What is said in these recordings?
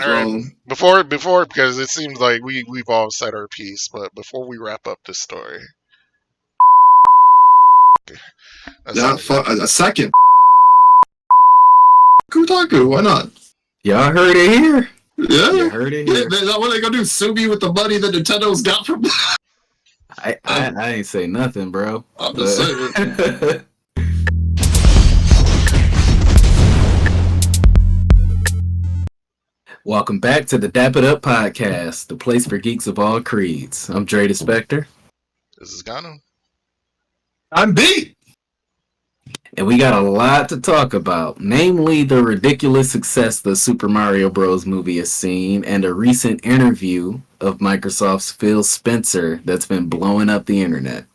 All right. Before, because it seems like we've all said our piece, but before we wrap up this story, a second. Kotaku, why not? Y'all heard it here. Yeah, you heard it here. What are they gonna do? Sue me with the money that Nintendo's got from? I ain't say nothing, bro. I'm just saying. Welcome back to the Dap It Up podcast, the place for geeks of all creeds. I'm Dray the Spectre. This is Gunnm. I'm B. And we got a lot to talk about, namely the ridiculous success the Super Mario Bros. Movie has seen and a recent interview of Microsoft's Phil Spencer that's been blowing up the internet.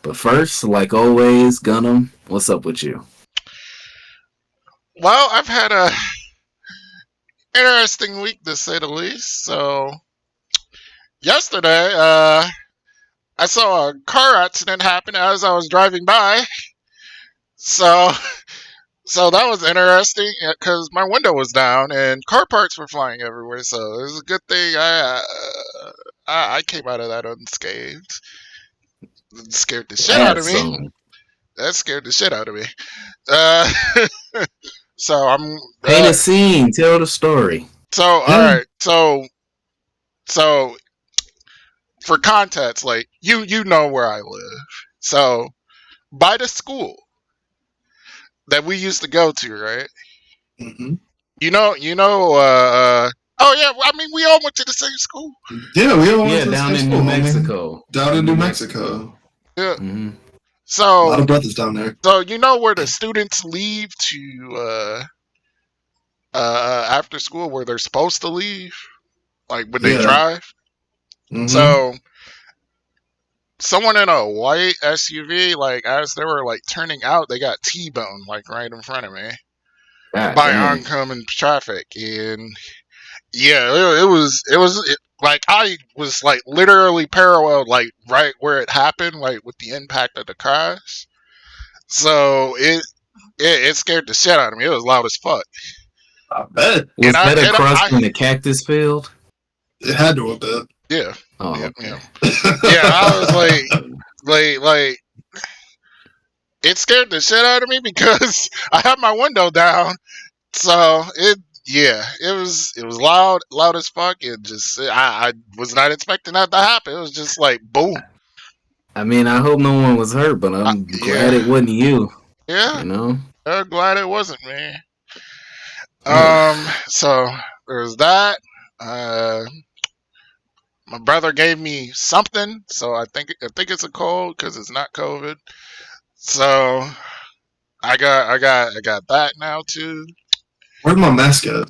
But first, like always, Gunnm, what's up with you? Well, I've had a interesting week to say the least. So yesterday, I saw a car accident happen as I was driving by. So that was interesting because my window was down and car parts were flying everywhere. So it was a good thing I came out of that unscathed. It scared the shit out of me. That scared the shit out of me. So I'm paint a scene, tell the story. So all right, so for context, like you know where I live. So by the school that we used to go to, right? Mm-hmm. You know. Oh yeah, I mean we all went to the same school. Yeah, we all went to the down same in school, New Mexico. Down in New Mexico. Yeah. Mm-hmm. So a lot of brothers down there. So you know where the students leave to after school, where they're supposed to leave, like when they drive. Mm-hmm. So someone in a white SUV, like as they were like turning out, they got T-boned like right in front of me by oncoming traffic, and yeah, it was like I was like literally parallel, like right where it happened, like with the impact of the crash. So it scared the shit out of me. It was loud as fuck. I bet. Was that across from the cactus field? It had to have been. Yeah. Oh, yeah, okay. Yeah. I was like, it scared the shit out of me because I had my window down. So it was loud as fuck. It just, I was not expecting that to happen. It was just like, boom. I mean, I hope no one was hurt, but I'm glad it wasn't you. Yeah. You know? I'm glad it wasn't me. So there's that. My brother gave me something, so I think it's a cold because it's not COVID. So I got that now too. Where's my mask at?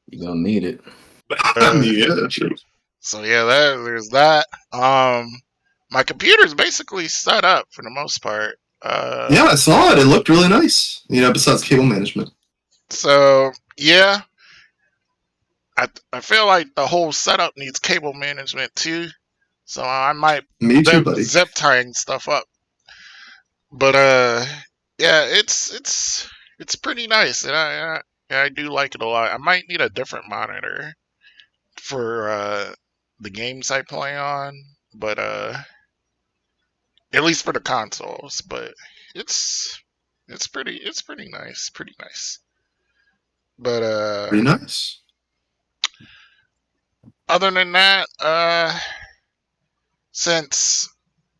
You gonna need it. Yeah, sure. So yeah, there's that. My computer's basically set up for the most part. Yeah, I saw it. It looked really nice. You know, besides cable management. So yeah, I feel like the whole setup needs cable management too. So I might zip tying stuff up. But yeah, it's pretty nice, and I do like it a lot. I might need a different monitor for the games I play on, but at least for the consoles. But it's pretty nice, But pretty nice. Other than that, since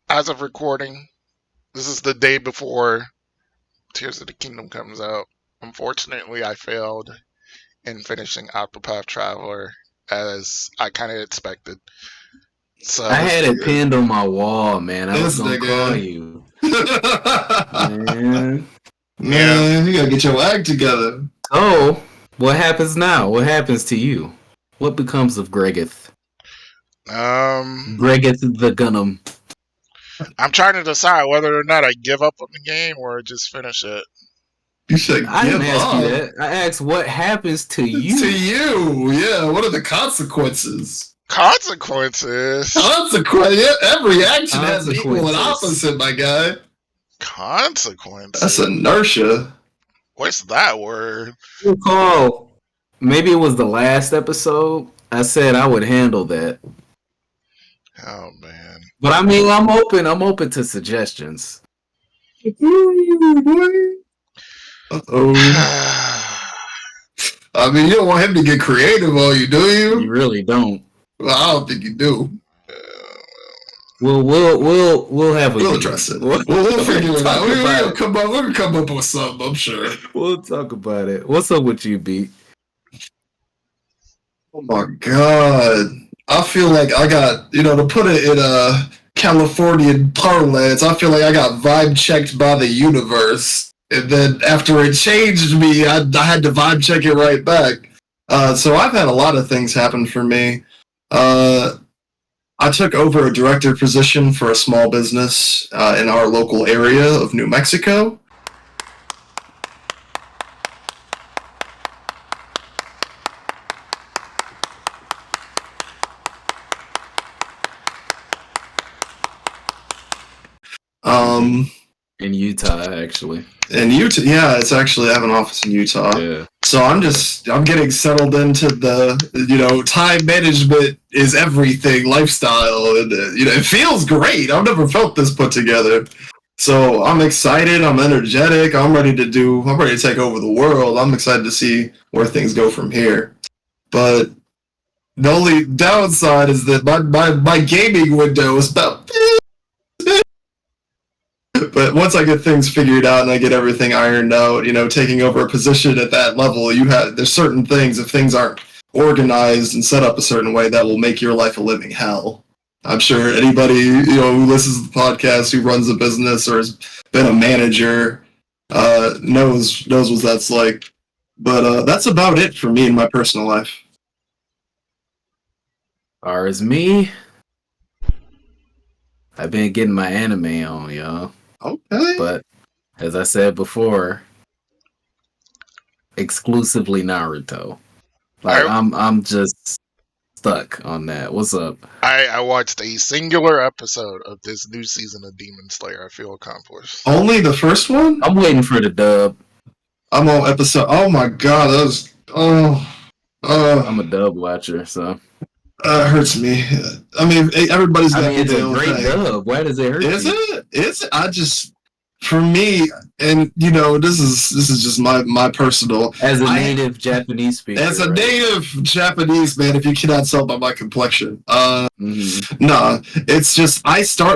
as of recording, this is the day before Tears of the Kingdom comes out. Unfortunately, I failed in finishing Octopath Traveler as I kind of expected. So I had it pinned on my wall, man. I was gonna call you. Man, you gotta get your act together. Oh, what happens now? What happens to you? What becomes of Gregeth? Gregeth the Gunnm. I'm trying to decide whether or not I give up on the game or just finish it. You should I didn't ask you that. I asked what happens to you. To you, yeah. What are the consequences? Consequences? Yeah, every action has an equal and opposite, my guy. Consequences? That's inertia. What's that word? Recall, maybe it was the last episode. I said I would handle that, Oh man. but I mean, I'm open. I'm open to suggestions. Uh-oh. I mean, you don't want him to get creative on you, do You you? really don't. Well, I don't think you do. We'll have a We'll meeting. address it. We'll figure it out. talk about it. We'll come up with something, I'm sure. We'll talk about it. What's up with you, B? Oh my god. I feel like I got, to put it in Californian parlance, I feel like I got vibe checked by the universe. And then after it changed me, I had to vibe check it right back. So I've had a lot of things happen for me. I took over a director position for a small business in our local area of New Mexico. In Utah, actually. In Utah, yeah, it's actually, I have an office in Utah. Yeah. So I'm getting settled into the, time management is everything lifestyle. And, it feels great. I've never felt this put together. So I'm excited. I'm energetic. I'm ready to take over the world. I'm excited to see where things go from here. But the only downside is that my gaming window is about... But once I get things figured out and I get everything ironed out, taking over a position at that level, there's certain things, if things aren't organized and set up a certain way, that will make your life a living hell. I'm sure anybody, who listens to the podcast, who runs a business or has been a manager, knows what that's like. But that's about it for me in my personal life. Far as me, I've been getting my anime on, y'all. Okay. But as I said before, exclusively Naruto. Like I'm just stuck on that. What's up? I watched a singular episode of this new season of Demon Slayer. I feel accomplished. Only the first one? I'm waiting for the dub. I'm on episode. Oh my god, that was. I'm a dub watcher, so. It hurts me. I mean, everybody's got it's a their own great thing. dub. Why does it hurt Is you? it? Is it? I just, for me, and this is just my personal. As a native Japanese speaker. As a native Japanese man, if you cannot tell by my complexion, nah, it's just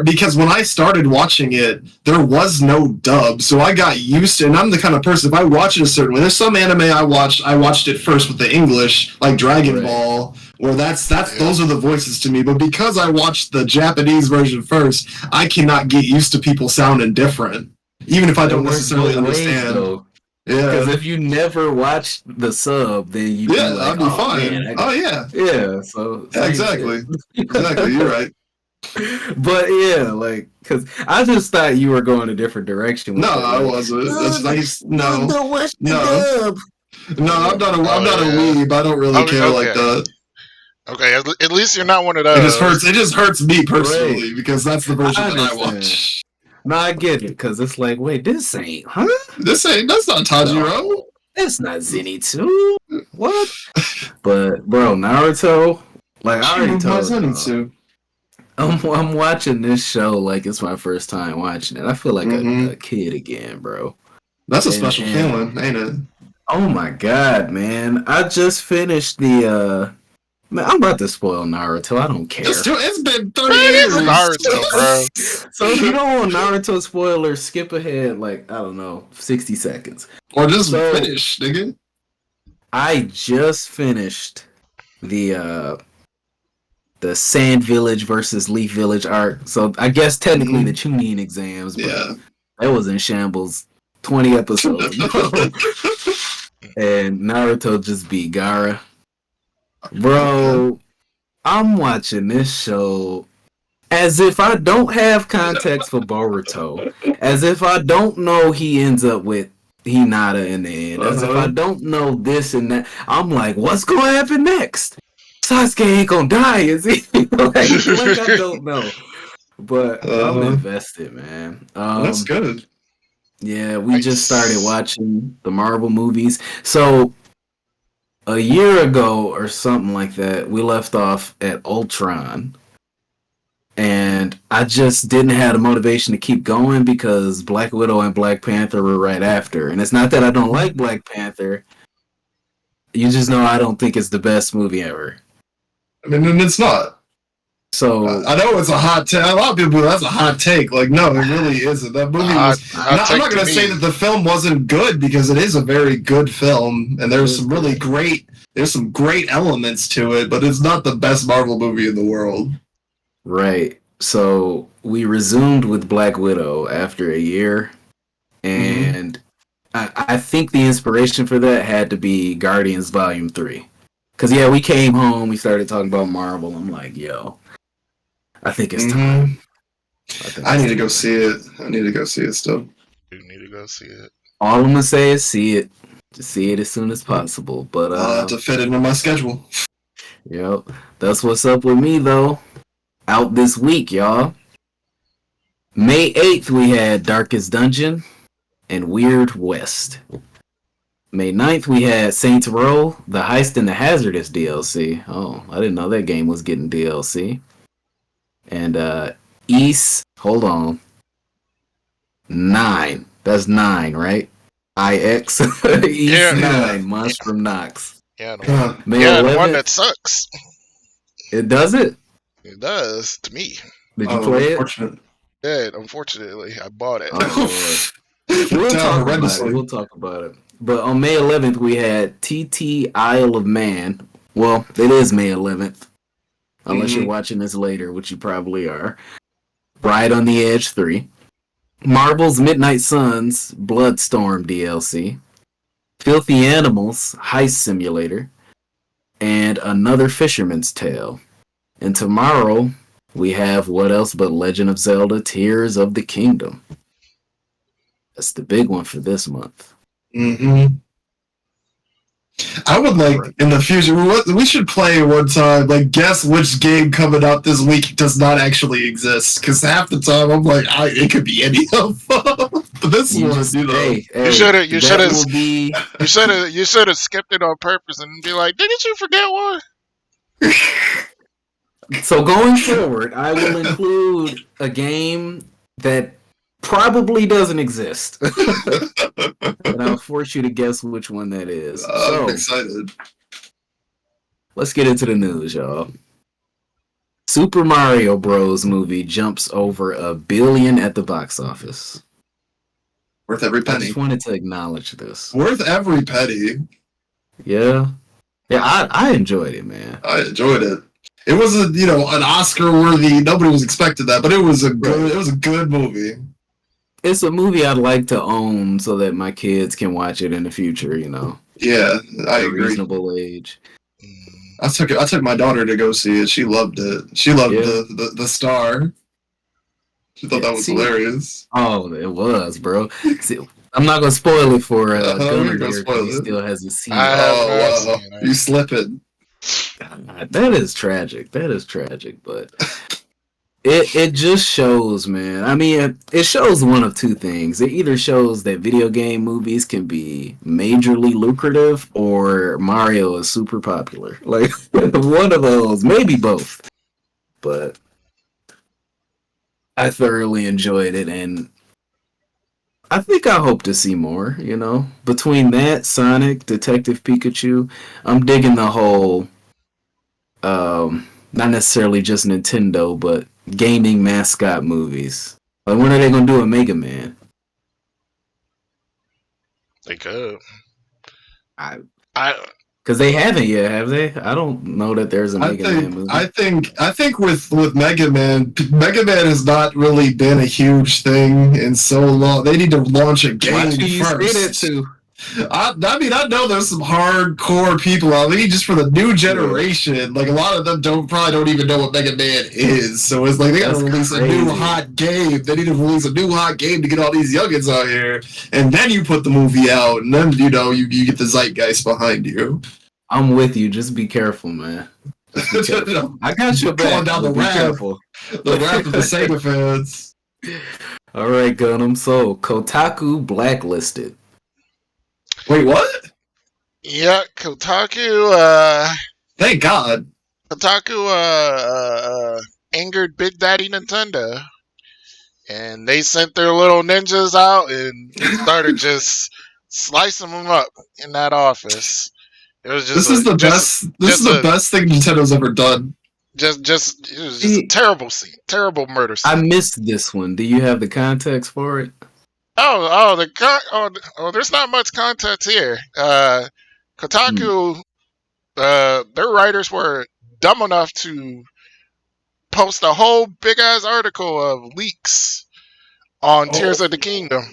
because when I started watching it, there was no dub, so I got used to. And I'm the kind of person, if I watch it a certain way, there's some anime I watched it first with the English, like Dragon Ball. Where those are the voices to me, but because I watched the Japanese version first, I cannot get used to people sounding different, even if I don't necessarily understand. Yeah, because if you never watched the sub, then you I'd be fine. Man, yeah. So exactly, you're right. But yeah, because I just thought you were going a different direction. No, I wasn't. That's nice. No, I'm not a weeb. I don't really care like that. Okay, at least you're not one of those. It just hurts me personally because that's the version that I watch. No, I get it because it's like, wait, this ain't, huh? That's not Tanjiro. No, that's not Zenitsu. What? But bro, Naruto, I already told you. I'm watching this show like it's my first time watching it. I feel like a kid again, bro. That's a special feeling, ain't it? Oh my god, man! I just finished the. Man, I'm about to spoil Naruto. I don't care. It's been 30 years. Naruto, bro. So if you don't want Naruto spoilers, skip ahead, I don't know, 60 seconds. Or just finish, nigga. I just finished the Sand Village versus Leaf Village arc. So I guess technically the Chunin exams, but that was in shambles. 20 episodes. And Naruto just beat Gaara. Bro, I'm watching this show as if I don't have context for Boruto. As if I don't know he ends up with Hinata in the end. As if I don't know this and that. I'm like, what's going to happen next? Sasuke ain't going to die, is he? like I don't know. But I'm invested, man. That's good. Yeah, we just started Nice. watching the Marvel movies. So a year ago or something like that, we left off at Ultron. And I just didn't have the motivation to keep going because Black Widow and Black Panther were right after. And it's not that I don't like Black Panther. You just know I don't think it's the best movie ever. I mean, and it's not. So I know it's a hot take. A lot of people, that's a hot take. Like, no, it really isn't. That movie was. I'm not going to say that the film wasn't good because it is a very good film, and there's some really great. There's some great elements to it, but it's not the best Marvel movie in the world. Right. So we resumed with Black Widow after a year, and I think the inspiration for that had to be Guardians Volume 3. Because, yeah, we came home, we started talking about Marvel. I'm like, yo, I think it's time. I need to go see it. I need to go see it still. You need to go see it. All I'm going to say is see it. Just see it as soon as possible. But I'll have to fit it into my schedule. Yep. That's what's up with me, though. Out this week, y'all. May 8th, we had Darkest Dungeon and Weird West. May 9th, we had Saints Row, The Heist and the Hazardous DLC. Oh, I didn't know that game was getting DLC. And hold on. 9. That's 9, right? IX. East 9, Monster from Nox. Yeah, the one that sucks. It does it? It does, to me. Did you play it? Yeah, unfortunately, I bought it. Oh, We'll talk about it. But on May 11th, we had TT Isle of Man. Well, it is May 11th. Unless you're watching this later, which you probably are. Ride on the Edge 3. Marvel's Midnight Suns Bloodstorm DLC. Filthy Animals Heist Simulator. And Another Fisherman's Tale. And tomorrow, we have what else but Legend of Zelda Tears of the Kingdom. That's the big one for this month. I would like, in the future, we should play one time, like, guess which game coming up this week does not actually exist. Because half the time, I'm like, it could be any of them. But this one, you should have skipped it on purpose and be like, didn't you forget one? So going forward, I will include a game that probably doesn't exist. And I'll force you to guess which one that is. I'm excited. Let's get into the news, y'all. Super Mario Bros. Movie jumps over $1 billion at the box office. Worth every penny. I just wanted to acknowledge this. Worth every penny. Yeah. Yeah, I enjoyed it, man. I enjoyed it. It was an Oscar-worthy. Nobody was expecting that, but it was a good movie. It's a movie I'd like to own so that my kids can watch it in the future. Yeah, I agree. Reasonable age. I took my daughter to go see it. She loved it. She loved the star. She thought that was hilarious. Oh, it was, bro. See, I'm not gonna spoil it for Gunnm here. He still hasn't seen it. Oh, wow. You slipping. That is tragic. But it just shows, man. I mean, it shows one of two things. It either shows that video game movies can be majorly lucrative, or Mario is super popular. Like one of those, maybe both. But I thoroughly enjoyed it, and I think I hope to see more, Between that, Sonic, Detective Pikachu, I'm digging the whole, not necessarily just Nintendo, but gaming mascot movies. Like, when are they going to do a Mega Man? They could. Because they haven't yet, have they? I don't know that there's a Mega Man movie. I think with Mega Man has not really been a huge thing in so long. They need to launch a game first. I know there's some hardcore people out there just for the new generation. Like, a lot of them probably don't even know what Mega Man is. So it's like they gotta release a new hot game. They need to release a new hot game to get all these youngins out here, and then you put the movie out, and then you get the zeitgeist behind you. I'm with you. Just be careful, man. I got your back. Calling down the rap of the Sega fans. All right, Gunnm. So Kotaku blacklisted. Wait, what? Yeah, Kotaku. Thank God. Kotaku angered Big Daddy Nintendo, and they sent their little ninjas out and started just slicing them up in that office. It was This is the best. This is the best thing Nintendo's ever done. It was just a terrible scene, terrible murder scene. I missed this one. Do you have the context for it? There's not much context here. Kotaku, their writers were dumb enough to post a whole big ass article of leaks on Tears of the Kingdom.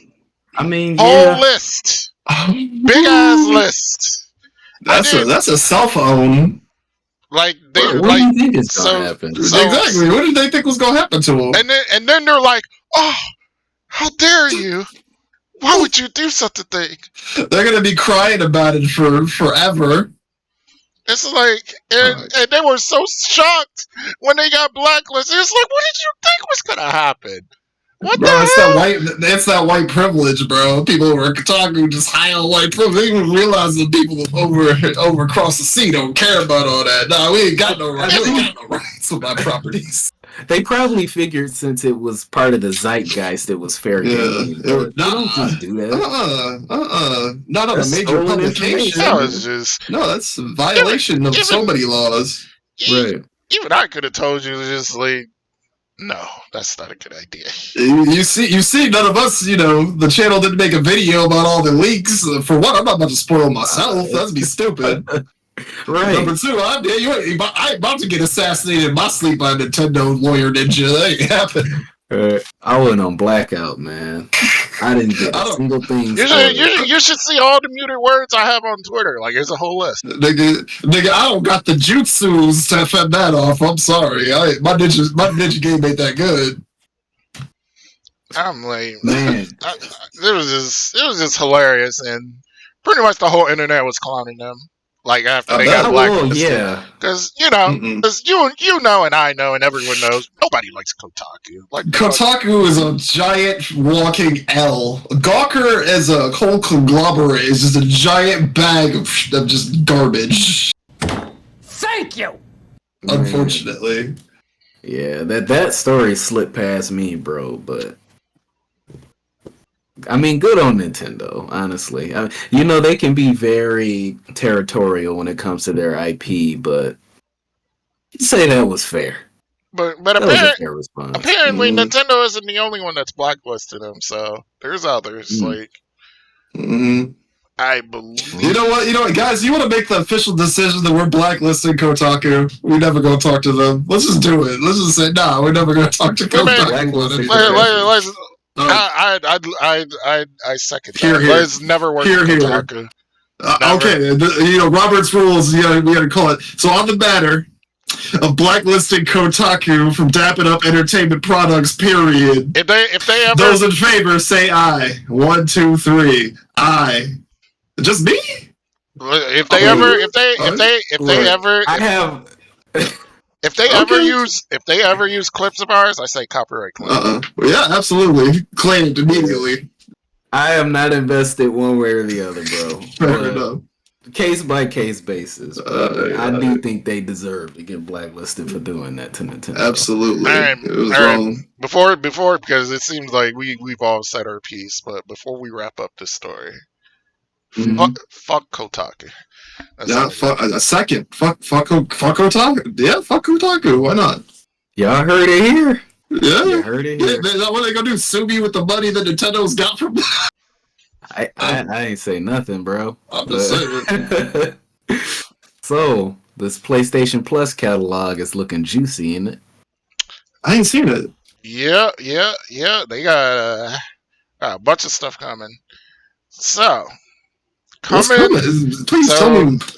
I mean, whole list, big ass list. That's a cell phone. Like what do you think is gonna happen? Exactly. What did they think was gonna happen to them? And then they're like, "Oh, how dare you! Why would you do such a thing?" They're gonna be crying about it for forever. It's like, and they were so shocked when they got blacklisted. It's like, what did you think was gonna happen? What bro, the hell? It's that white privilege, bro. People over at Kotaku just high on white privilege. They even realize that people over across the sea don't care about all that. Nah, we ain't got no rights. We ain't got no rights with my properties. They probably figured since it was part of the zeitgeist, it was fair game. They don't just do that. Not on a major publication. No, that's a violation of so many laws. Right. Even I could have told you, just like, no, that's not a good idea. You see, none of us, the channel didn't make a video about all the leaks. For one, I'm not about to spoil myself. That'd be stupid. Right. Number two, I'm about to get assassinated in my sleep by a Nintendo lawyer ninja. That ain't happening. I went on blackout, man. I didn't get a single thing. You should see all the muted words I have on Twitter. Like, there's a whole list. Nigga, I don't got the jutsus to fend that off. I'm sorry. My ninja game ain't that good. I'm like, man, it was just hilarious, and pretty much the whole internet was clowning them. Like, after they got blacklisted. Yeah. Because, you know, and I know, and everyone knows, nobody likes Kotaku. Like, Kotaku is a giant walking L. Gawker as a whole conglomerate is just a giant bag of just garbage. Thank you! Unfortunately. Yeah, that story slipped past me, bro, but... I mean, good on Nintendo, honestly. They can be very territorial when it comes to their IP, but say that was fair. But apparently Nintendo isn't the only one that's blacklisted them, so there's others. Like, I believe... You know what, guys, you want to make the official decision that we're blacklisting Kotaku? We're never going to talk to them. Let's just do it. Let's just say, nah, we're never going to talk to Kotaku. I second that. Let's never work with Kotaku. Okay, Robert's rules. We got to call it. So on the matter of blacklisting Kotaku from Dap It Up Entertainment Products, period. If they ever, those in favor say aye. 1, 2, 3. Aye. Just me? If they ever use clips of ours, I say copyright claim. Yeah, absolutely. Claimed immediately. I am not invested one way or the other, bro. Fair enough. Case by case basis. I do think they deserve to get blacklisted for doing that to Nintendo. Absolutely. It was wrong. Before, because it seems like we've all said our piece, but before we wrap up this story, fuck Kotaku. A second. Fuck Kotaku. Yeah, fuck Kotaku. Why not? Y'all heard it here. Yeah. You heard it here. Yeah, what are they gonna do? Sue me with the money that Nintendo's got from I ain't say nothing, bro. I'm just saying. So, this PlayStation Plus catalog is looking juicy, isn't it? I ain't seen it. Yeah. They got a bunch of stuff coming. So, Please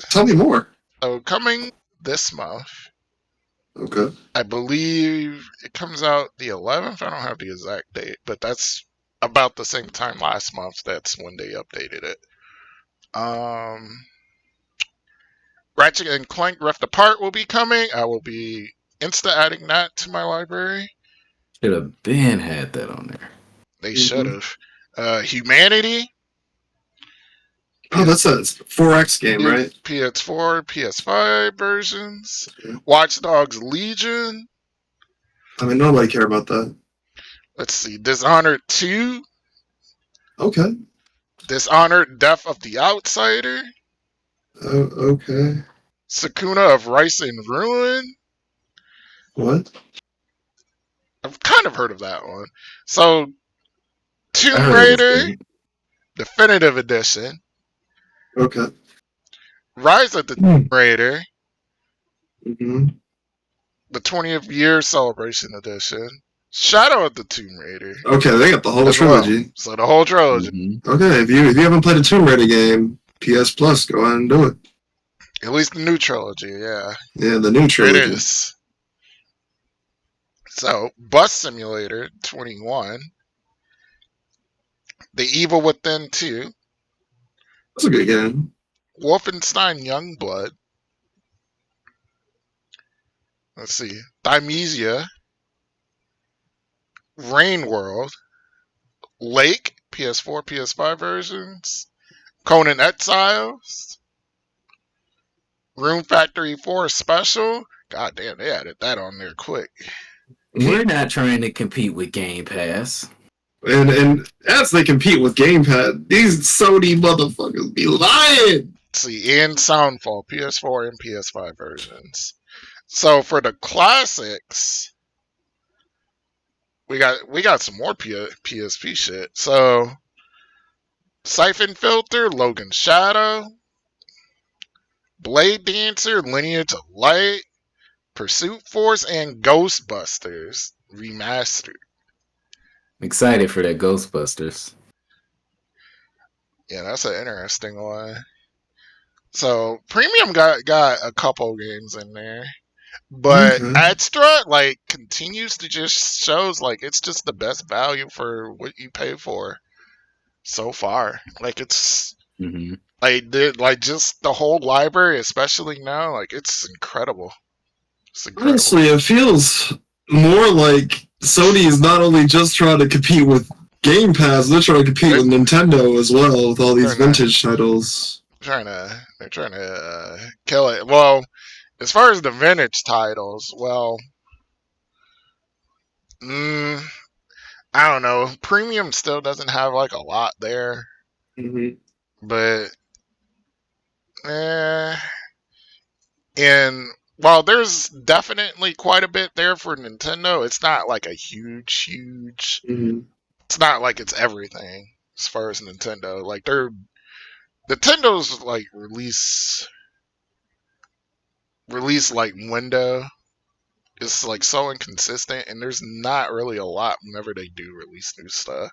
tell me more. So, coming this month. Okay. I believe it comes out the 11th. I don't have the exact date, but that's about the same time last month. That's when they updated it. Ratchet and Clank Rift Apart will be coming. I will be insta adding that to my library. Should have been had that on there. They should have. Humanity. Oh, that's a 4X game, right? PS4, PS5 versions. Watch Dogs Legion. I mean, nobody care about that. Let's see. Dishonored 2. Okay. Dishonored Death of the Outsider. Oh, okay. Sakuna of Rice and Ruin. What? I've kind of heard of that one. So, I Tomb heard of this Raider game. Definitive Edition. Okay. Rise of the Tomb Raider. Mm-hmm. The 20th Year Celebration Edition. Shadow of the Tomb Raider. Okay, they got the whole as well. trilogy. So the whole trilogy. Mhm. Okay, if you haven't played a Tomb Raider game, PS Plus, go ahead and do it. At least the new trilogy, yeah. Yeah, the new It trilogy. is. So, Bus Simulator 21. The Evil Within 2. That's a good game. Wolfenstein Youngblood. Let's see. Thymesia. Rain World. Lake. PS4, PS5 versions. Conan Exiles. Room Factory 4 Special. God damn, they added that on there quick. We're not trying to compete with Game Pass. And as they compete with Gamepad, these Sony motherfuckers be lying. Let's see. And Soundfall. PS4 and PS5 versions. So for the classics, we got some more PSP shit. So Siphon Filter, Logan Shadow, Blade Dancer, Lineage of Light, Pursuit Force, and Ghostbusters remastered. I'm excited for that Ghostbusters. Yeah, that's an interesting one. So Premium got a couple games in there. But Okay. Extra, like, continues to just shows like it's just the best value for what you pay for so far. Like it's Mm-hmm. like just the whole library, especially now, like it's incredible. It's incredible. Honestly, it feels more like Sony is not only just trying to compete with Game Pass, they're trying to compete with Nintendo as well with all these vintage titles. They're trying to kill it. Well, as far as the vintage titles, well, I don't know. Premium still doesn't have like a lot there, but and while there's definitely quite a bit there for Nintendo, it's not like a huge. It's not like it's everything as far as Nintendo. Like Nintendo's like release like window is like so inconsistent, and there's not really a lot whenever they do release new stuff.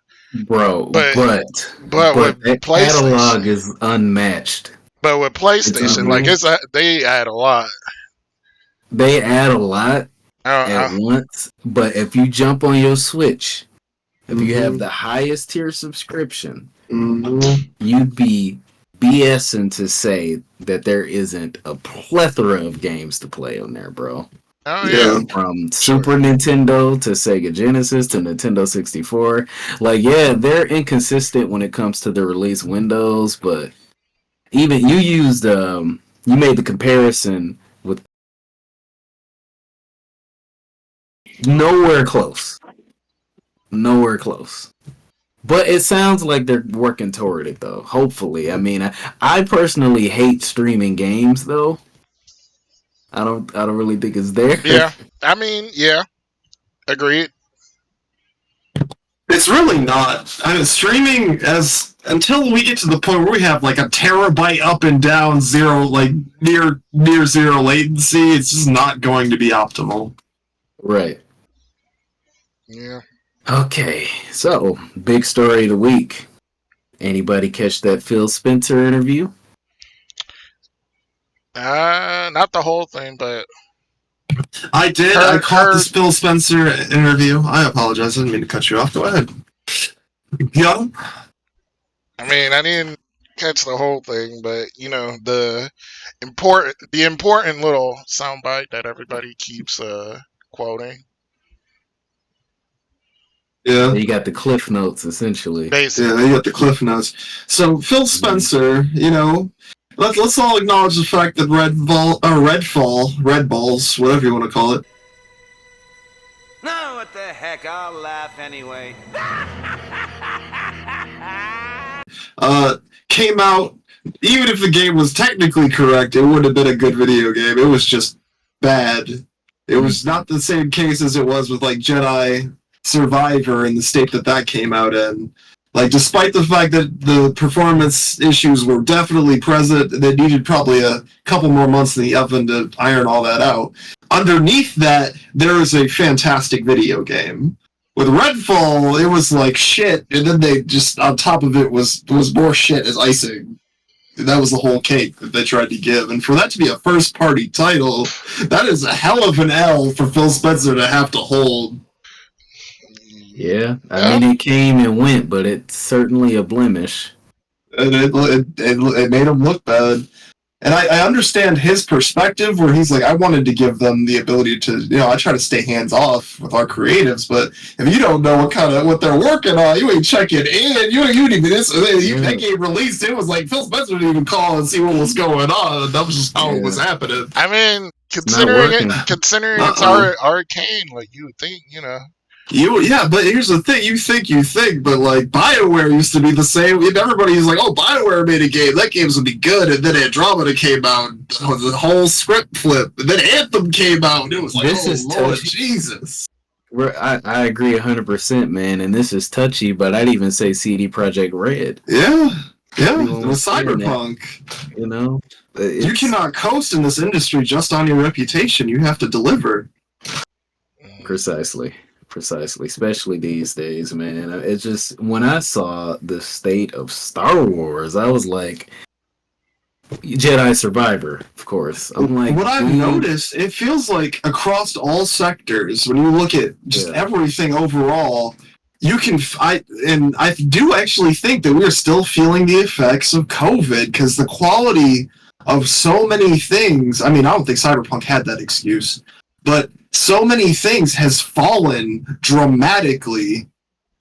Bro, but with that catalog is unmatched. But with PlayStation, like they add a lot. They add a lot at once, but if you jump on your Switch, if you have the highest tier subscription, you'd be BSing to say that there isn't a plethora of games to play on there, bro. Oh yeah. From Super Nintendo to Sega Genesis to Nintendo 64. Like, yeah, they're inconsistent when it comes to the release windows, but even you used you made the comparison with nowhere close. Nowhere close. But it sounds like they're working toward it, though. Hopefully. I mean, I personally hate streaming games, though. I don't really think it's there. Yeah. I mean, yeah. Agreed. It's really not. I mean, streaming until we get to the point where we have like a terabyte up and down zero, like near zero latency, it's just not going to be optimal. Right. Yeah. Okay, so big story of the week. Anybody catch that Phil Spencer interview? Not the whole thing, but I did. I caught this Phil Spencer interview. I apologize. I didn't mean to cut you off. Go ahead. Yeah. I mean, I didn't catch the whole thing, but you know the important little soundbite that everybody keeps quoting. Yeah. You got the cliff notes essentially. Basically. Yeah, you got the cliff notes. So Phil Spencer, let's all acknowledge the fact that Red Balls, whatever you want to call it. No, what the heck? I'll laugh anyway. Came out. Even if the game was technically correct, it wouldn't have been a good video game. It was just bad. It was not the same case as it was with like Jedi Survivor in the state that came out in. Like, despite the fact that the performance issues were definitely present, they needed probably a couple more months in the oven to iron all that out. Underneath that, there is a fantastic video game. With Redfall, it was like shit, and then they just, on top of it, was more shit as icing. That was the whole cake that they tried to give. And for that to be a first-party title, that is a hell of an L for Phil Spencer to have to hold. Yeah, I mean, it came and went, but it's certainly a blemish. And it made him look bad. And I understand his perspective, where he's like, I wanted to give them the ability to, I try to stay hands off with our creatives, but if you don't know what they're working on, you ain't checking in. You ain't even that game released. It was like Phil Spencer didn't even call and see what was going on. That was just how it was happening. I mean, considering it's arcane, like you would think, But here's the thing: you think, but like BioWare used to be the same. Everybody's like, "Oh, BioWare made a game. That game's gonna be good." And then Andromeda came out, the whole script flip. And then Anthem came out, and it was like, This is Lord touchy. Jesus." I agree 100%, man. And this is touchy, but I'd even say CD Projekt Red. Yeah, Everyone with was saying Cyberpunk. You cannot coast in this industry just on your reputation. You have to deliver. Precisely, especially these days, man. It's just, when I saw the state of Star Wars, I was like, Jedi Survivor, of course. I'm like, what I've noticed, it feels like across all sectors, when you look at just everything overall, I do actually think that we're still feeling the effects of COVID, because the quality of so many things, I mean, I don't think Cyberpunk had that excuse, but so many things has fallen dramatically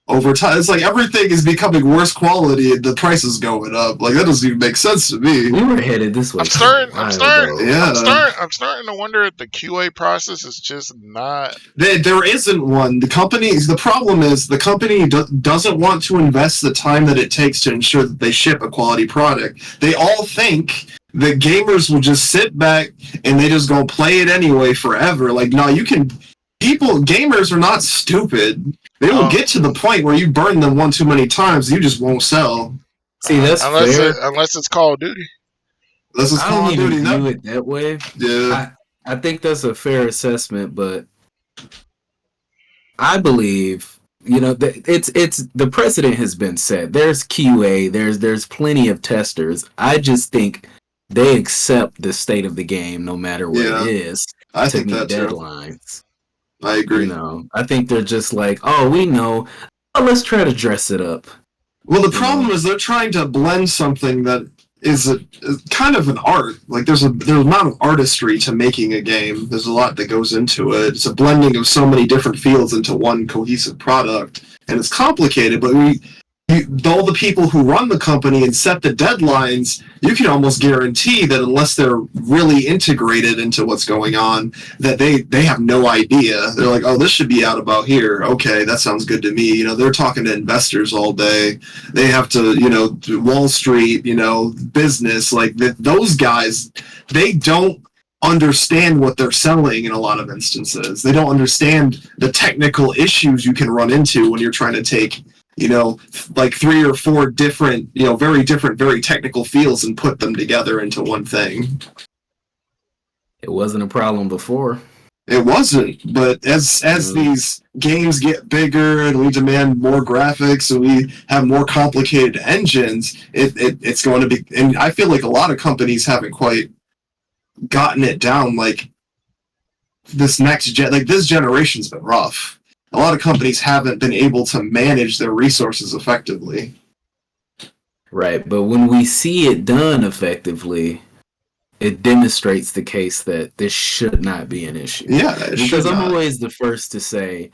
over time. It's like everything is becoming worse quality and the price is going up. Like, that doesn't even make sense to me. We were headed this way. I'm starting to wonder if the QA process is just not. There isn't one. The problem is the company doesn't want to invest the time that it takes to ensure that they ship a quality product. They all think the gamers will just sit back and they just go play it anyway forever. Like, no, gamers are not stupid. They will get to the point where you burn them one too many times, you just won't sell. See, that's fair. Unless it's Call of Duty. Unless it's Call of Duty. I don't even view it that way. Yeah. I think that's a fair assessment, but I believe, it's the precedent has been set. There's QA, there's plenty of testers. I just think they accept the state of the game no matter what it is to meet deadlines. I agree. I think they're just like, oh, we know. Oh, let's try to dress it up. Well, the problem is they're trying to blend something that is kind of an art. Like, there's an amount of artistry to making a game. There's a lot that goes into it. It's a blending of so many different fields into one cohesive product, and it's complicated. But all the people who run the company and set the deadlines, you can almost guarantee that unless they're really integrated into what's going on, that they have no idea. They're like, oh, this should be out about here. Okay, that sounds good to me. They're talking to investors all day. They have to, Wall Street, business. Like, those guys, they don't understand what they're selling in a lot of instances. They don't understand the technical issues you can run into when you're trying to take like 3 or 4 different, very different, very technical fields and put them together into one thing. It wasn't a problem before. It wasn't, but as these games get bigger and we demand more graphics and we have more complicated engines, it's going to be, and I feel like a lot of companies haven't quite gotten it down. Like, this generation's been rough. A lot of companies haven't been able to manage their resources effectively. Right, but when we see it done effectively, it demonstrates the case that this should not be an issue. Yeah, because I'm always the first to say,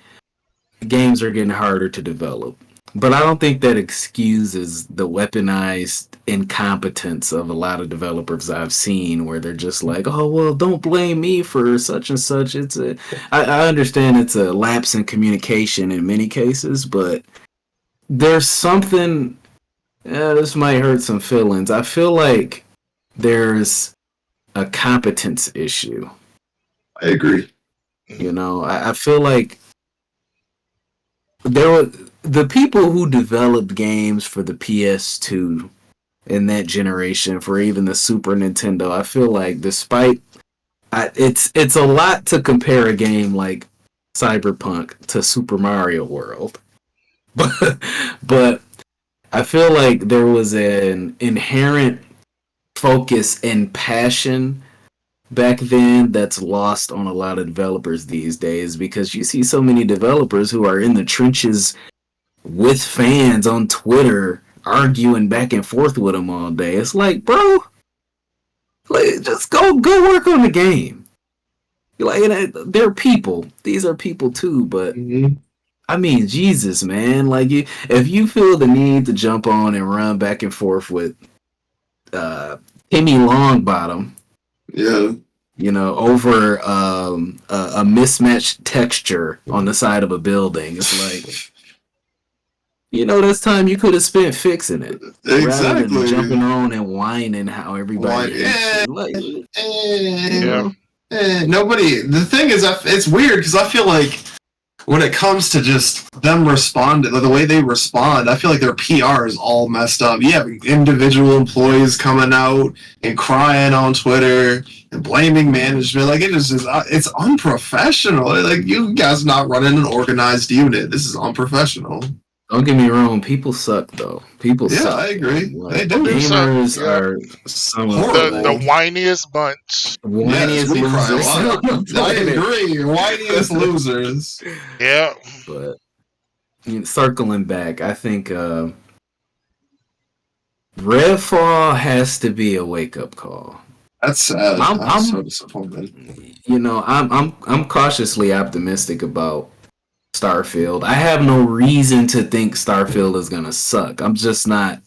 games are getting harder to develop. But I don't think that excuses the weaponized incompetence of a lot of developers I've seen, where they're just like, "Oh well, don't blame me for such and such." I understand it's a lapse in communication in many cases, but there's something. This might hurt some feelings. I feel like there's a competence issue. I agree. You know, I feel like there were the people who developed games for the PS2 in that generation, for even the Super Nintendo. I feel like despite it's a lot to compare a game like Cyberpunk to Super Mario World, but I feel like there was an inherent focus and passion back then that's lost on a lot of developers these days, because you see so many developers who are in the trenches with fans on Twitter arguing back and forth with them all day. It's like, bro, like, just go work on the game. Like, they're people. These are people too, but I mean, Jesus, man. Like, if you feel the need to jump on and run back and forth with Timmy Longbottom, yeah, you know, over a mismatched texture on the side of a building, it's like, you know, that's time you could have spent fixing it. Exactly. Rather than jumping on and whining how everybody nobody. The thing is, it's weird because I feel like when it comes to just them responding, the way they respond, I feel like their PR is all messed up. You have individual employees coming out and crying on Twitter and blaming management. Like, it's unprofessional. Like, you guys not running an organized unit. This is unprofessional. Don't get me wrong, people suck though. People suck. Yeah, I agree. Like, They do. Gamers are some of the whiniest bunch. Whiniest we cry a losers. lot. I agree. Whiniest losers. Yeah. But circling back, I think Redfall has to be a wake up call. That's sad. I'm so disappointed. You know, I'm cautiously optimistic about Starfield. I have no reason to think Starfield is gonna suck. I'm just not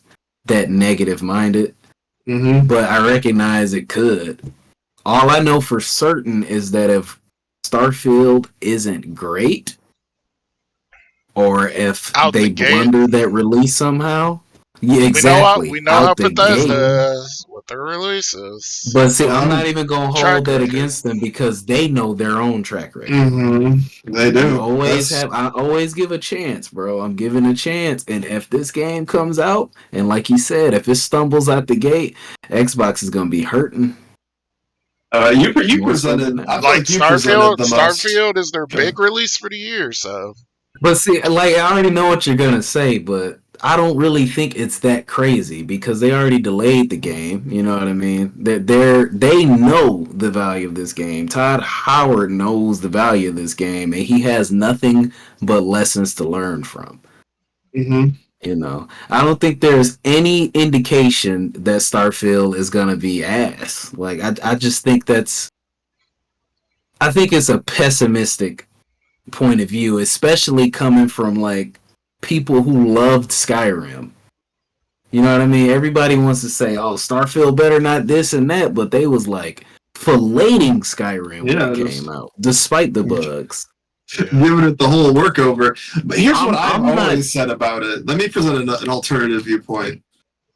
that negative minded. But I recognize it could. All I know for certain is that if Starfield isn't great, or if they blunder that release somehow, yeah, exactly. We know how Bethesda is with their releases. But see, I'm not even gonna hold that against them because they know their own track record. They do. I always give a chance, bro. I'm giving a chance, and if this game comes out, and like you said, if it stumbles out the gate, Xbox is gonna be hurting. You presented like Starfield is their big release for the year, so. But see, like, I already know what you're gonna say, but I don't really think it's that crazy because they already delayed the game. You know what I mean? They know the value of this game. Todd Howard knows the value of this game, and he has nothing but lessons to learn from. You know, I don't think there's any indication that Starfield is gonna be ass. Like, I just think I think it's a pessimistic point of view, especially coming from like people who loved Skyrim. You know what I mean? Everybody wants to say, "Oh, Starfield better not this and that," but they was like filleting Skyrim when it came out, despite the bugs. Giving it the whole workover. But here's what I've always said about it. Let me present an alternative viewpoint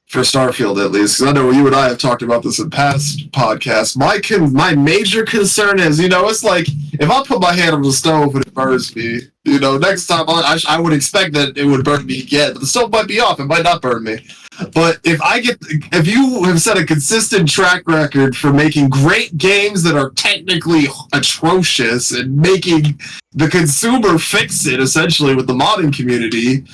for Starfield, at least, because I know you and I have talked about this in past podcasts. My major concern is, you know, it's like if I put my hand on the stove and it burns me, you know, next time I would expect that it would burn me again. But the stove might be off; it might not burn me. But if you have set a consistent track record for making great games that are technically atrocious and making the consumer fix it essentially with the modding community,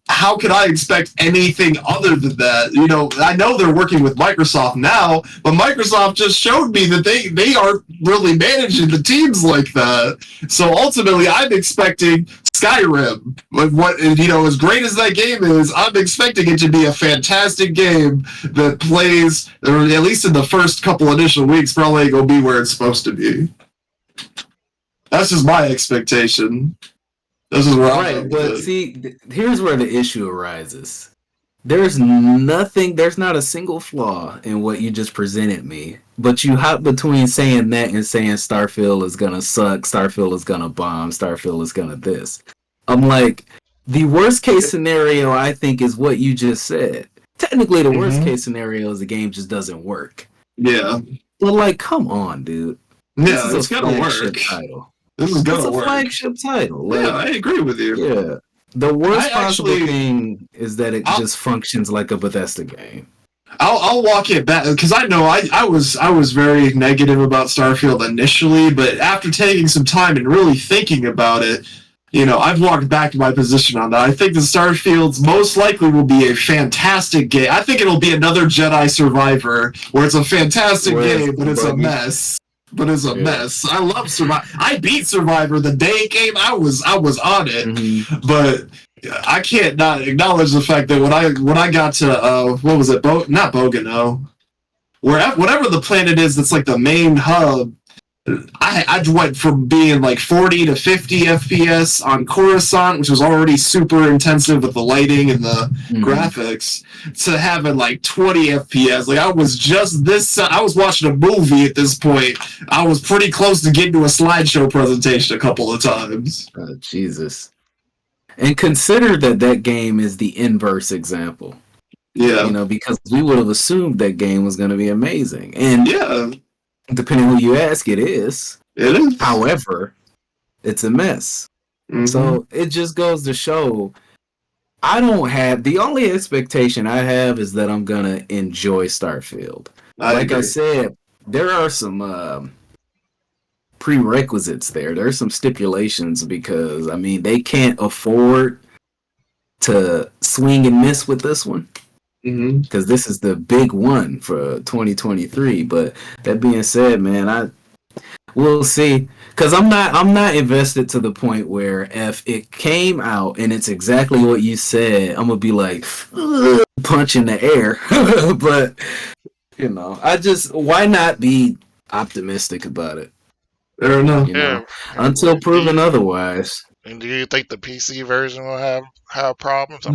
how could I expect anything other than that? You know, I know they're working with Microsoft now, but Microsoft just showed me that they aren't really managing the teams like that. So ultimately, I'm expecting Skyrim, what, you know, as great as that game is, I'm expecting it to be a fantastic game that plays, or at least in the first couple initial weeks, probably ain't gonna be where it's supposed to be. That's just my expectation. This is where I'm Right, at but with it. see, here's where the issue arises. There's not a single flaw in what you just presented me. But you hop between saying that and saying Starfield is gonna suck, Starfield is gonna bomb, Starfield is gonna this. I'm like, the worst case scenario I think is what you just said. Technically, the worst case scenario is the game just doesn't work. Yeah. But like, come on, dude. Yeah, This it's is a gonna flagship work. title. This is It's gonna a work. flagship title. Like, Yeah, I agree with you. yeah. The worst I possible actually- thing is that it just functions like a Bethesda game. I'll walk it back because I know I was very negative about Starfield initially, but after taking some time and really thinking about it, you know, I've walked back to my position on that. I think the Starfields most likely will be a fantastic game. I think it'll be another Jedi Survivor where it's a fantastic game, but it's a mess. But it's a mess. I love Survivor. I beat Survivor the day it came. I was on it, but I can't not acknowledge the fact that when I got to what was it? Not Bogano, whatever the planet is that's like the main hub. I went from being like 40 to 50 FPS on Coruscant, which was already super intensive with the lighting and the graphics, to having like 20 FPS. Like I was I was watching a movie at this point. I was pretty close to getting to a slideshow presentation a couple of times. Oh, Jesus. And consider that game is the inverse example. Yeah. You know, because we would have assumed that game was going to be amazing. And yeah. Depending who you ask, it is. It is. However, it's a mess. So it just goes to show the only expectation I have is that I'm gonna enjoy Starfield. Like I said, there are some prerequisites there. There's some stipulations because I mean they can't afford to swing and miss with this one. Because this is the big one for 2023. But that being said, man, we'll see. Because I'm not invested to the point where if it came out and it's exactly what you said, I'm gonna be like punch in the air. But you know, why not be optimistic about it? Fair enough. You know, until proven otherwise. And do you think the PC version will have problems?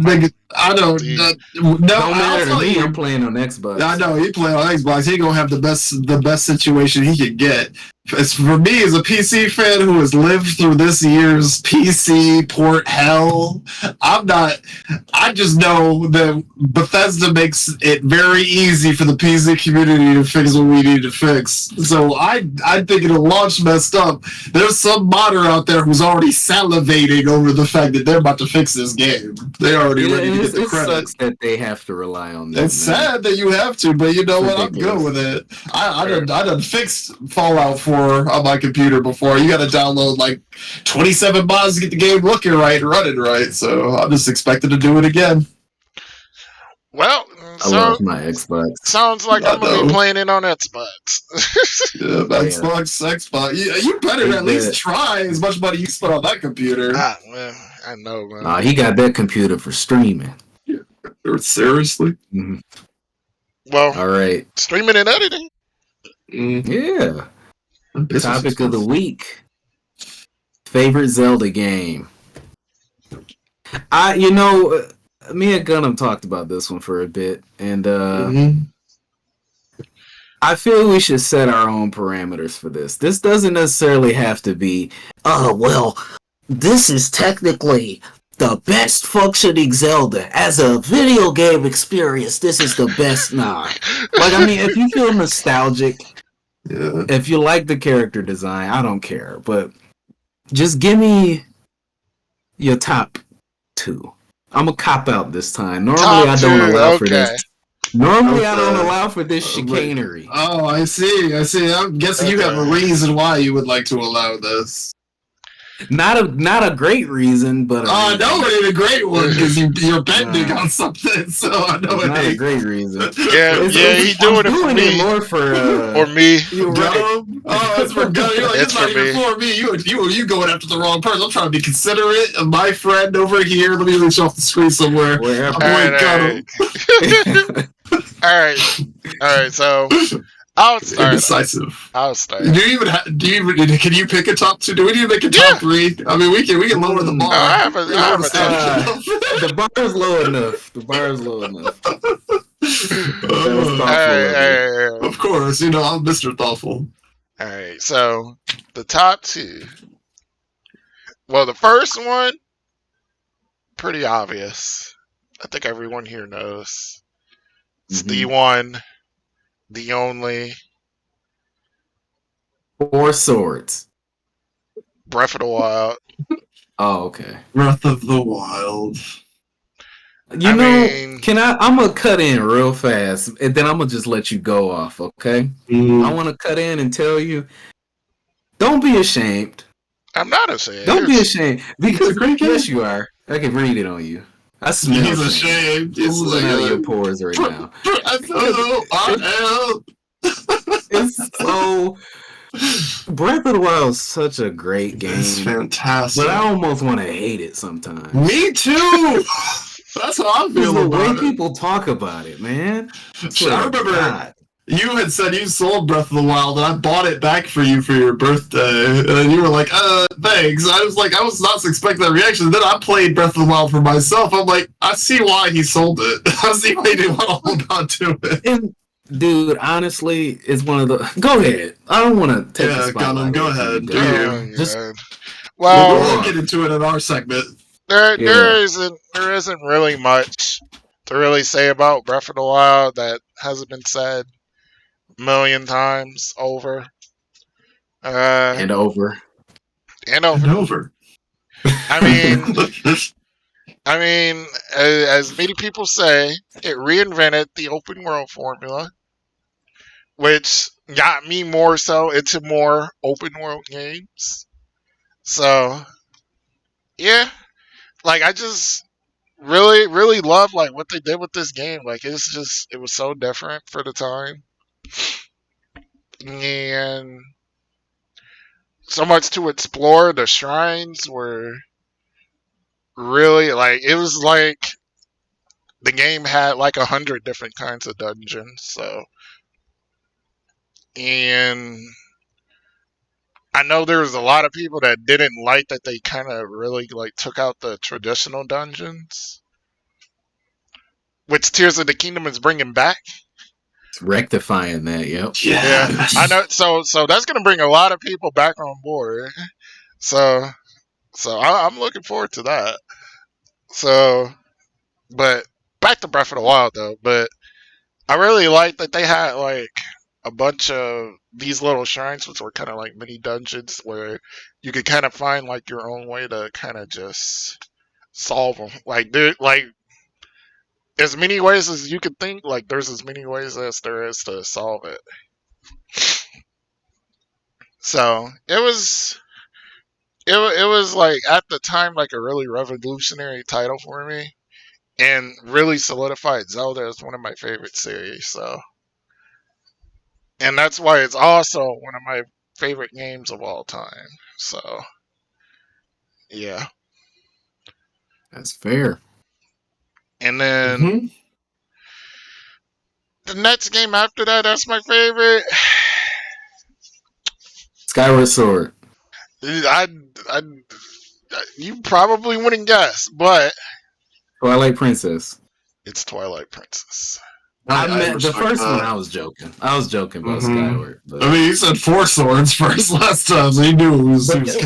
I don't. No, don't matter to me. I'm playing on Xbox. I know he playing on Xbox. He gonna have the best situation he could get. As for me, as a PC fan who has lived through this year's PC port hell, I just know that Bethesda makes it very easy for the PC community to fix what we need to fix. So I think it'll launch messed up. There's some modder out there who's already salivating over the fact that they're about to fix this game. They're already ready to get the credit. It sucks that they have to rely on that. It's sad that you have to, but you know what? I'm good with it. I done fixed Fallout 4 on my computer before. You got to download like 27 mods to get the game looking right and running right. So I'm just expected to do it again. Well, I love my Xbox. Sounds like I'm gonna be playing it on Xbox. Xbox. You better at least try as much money you spent on that computer. Man, I know, man. Nah, he got that computer for streaming. Yeah. Seriously? Well, all right. Streaming and editing. Yeah. Topic of the week. Favorite Zelda game. Me and Gunnm talked about this one for a bit, and I feel we should set our own parameters for this. This doesn't necessarily have to be, this is technically the best functioning Zelda. As a video game experience, this is the best. Nah. Like, I mean, if you feel nostalgic, if you like the character design, I don't care. But just give me your top two. I'm a cop out this time. Normally, I don't allow for this. Normally, I don't allow for this chicanery. Oh, I see. I'm guessing you have a reason why you would like to allow this. Not a great reason, but I know it ain't a great one because you're bending on something. So I know it not ain't a great reason. He's doing it for me. More for me. You're right. Oh, it's for Gunnm. You're like, it's not even for me. You going after the wrong person. I'm trying to be considerate of my friend over here. Let me reach off the screen somewhere. All right. So I'll start. Indecisive. I'll start. Can you pick a top 2? Do we need to make a Yeah. top 3? I mean, we can lower the bar. I have a The bar is low enough. The bar is low enough. That was thoughtful of you. Of course, I'm Mr. Thoughtful. All right, so the top 2. Well, the first one, pretty obvious. I think everyone here knows. It's the one, the only. 4 swords. Breath of the Wild. Oh, okay. Breath of the Wild. I'm gonna cut in real fast, and then I'm gonna just let you go off, okay? I want to cut in and tell you, don't be ashamed. I'm not ashamed. Don't be ashamed, because yes, you are. I can read it on you. I smell He's ashamed. He's oozing out of your pores right now. It's so. Breath of the Wild is such a great game. It's fantastic. But I almost want to hate it sometimes. Me too. That's how I feel the about way it. people talk about it, man. I remember you had said you sold Breath of the Wild, and I bought it back for you for your birthday, and you were like, thanks. I was not expecting that reaction. Then I played Breath of the Wild for myself. I'm like, I see why he sold it. I see why he didn't want to hold on to it. And, dude, honestly, it's one of the... Go ahead. I don't want to take the spotlight. Gunnm, go ahead. Well, we'll get into it in our segment. There isn't really much to really say about Breath of the Wild that hasn't been said a million times over. And over. I mean, as many people say, it reinvented the open world formula, which got me more so into more open world games. So, yeah, like I just really love like what they did with this game. Like it was so different for the time, and so much to explore. The shrines were really like, it was like the game had like 100 different kinds of dungeons. So, and I know there was a lot of people that didn't like that they kind of really like took out the traditional dungeons, which Tears of the Kingdom is bringing back. It's rectifying that, yep. Yeah, I know. So that's gonna bring a lot of people back on board. So I'm looking forward to that. So, but back to Breath of the Wild though. But I really like that they had like a bunch of these little shrines, which were kind of like mini dungeons, where you could kind of find like your own way to kind of just solve them. Like as many ways as you could think. Like there's as many ways as there is to solve it. So it was like at the time like a really revolutionary title for me, and really solidified Zelda as one of my favorite series. So. And that's why it's also one of my favorite games of all time. So, yeah. That's fair. And then the next game after that, that's my favorite. Skyward Sword. You probably wouldn't guess, but Twilight Princess. It's Twilight Princess. I meant the first one. I was joking. About Skyward. But... I mean, you said 4 swords first last time, so you knew it was. What's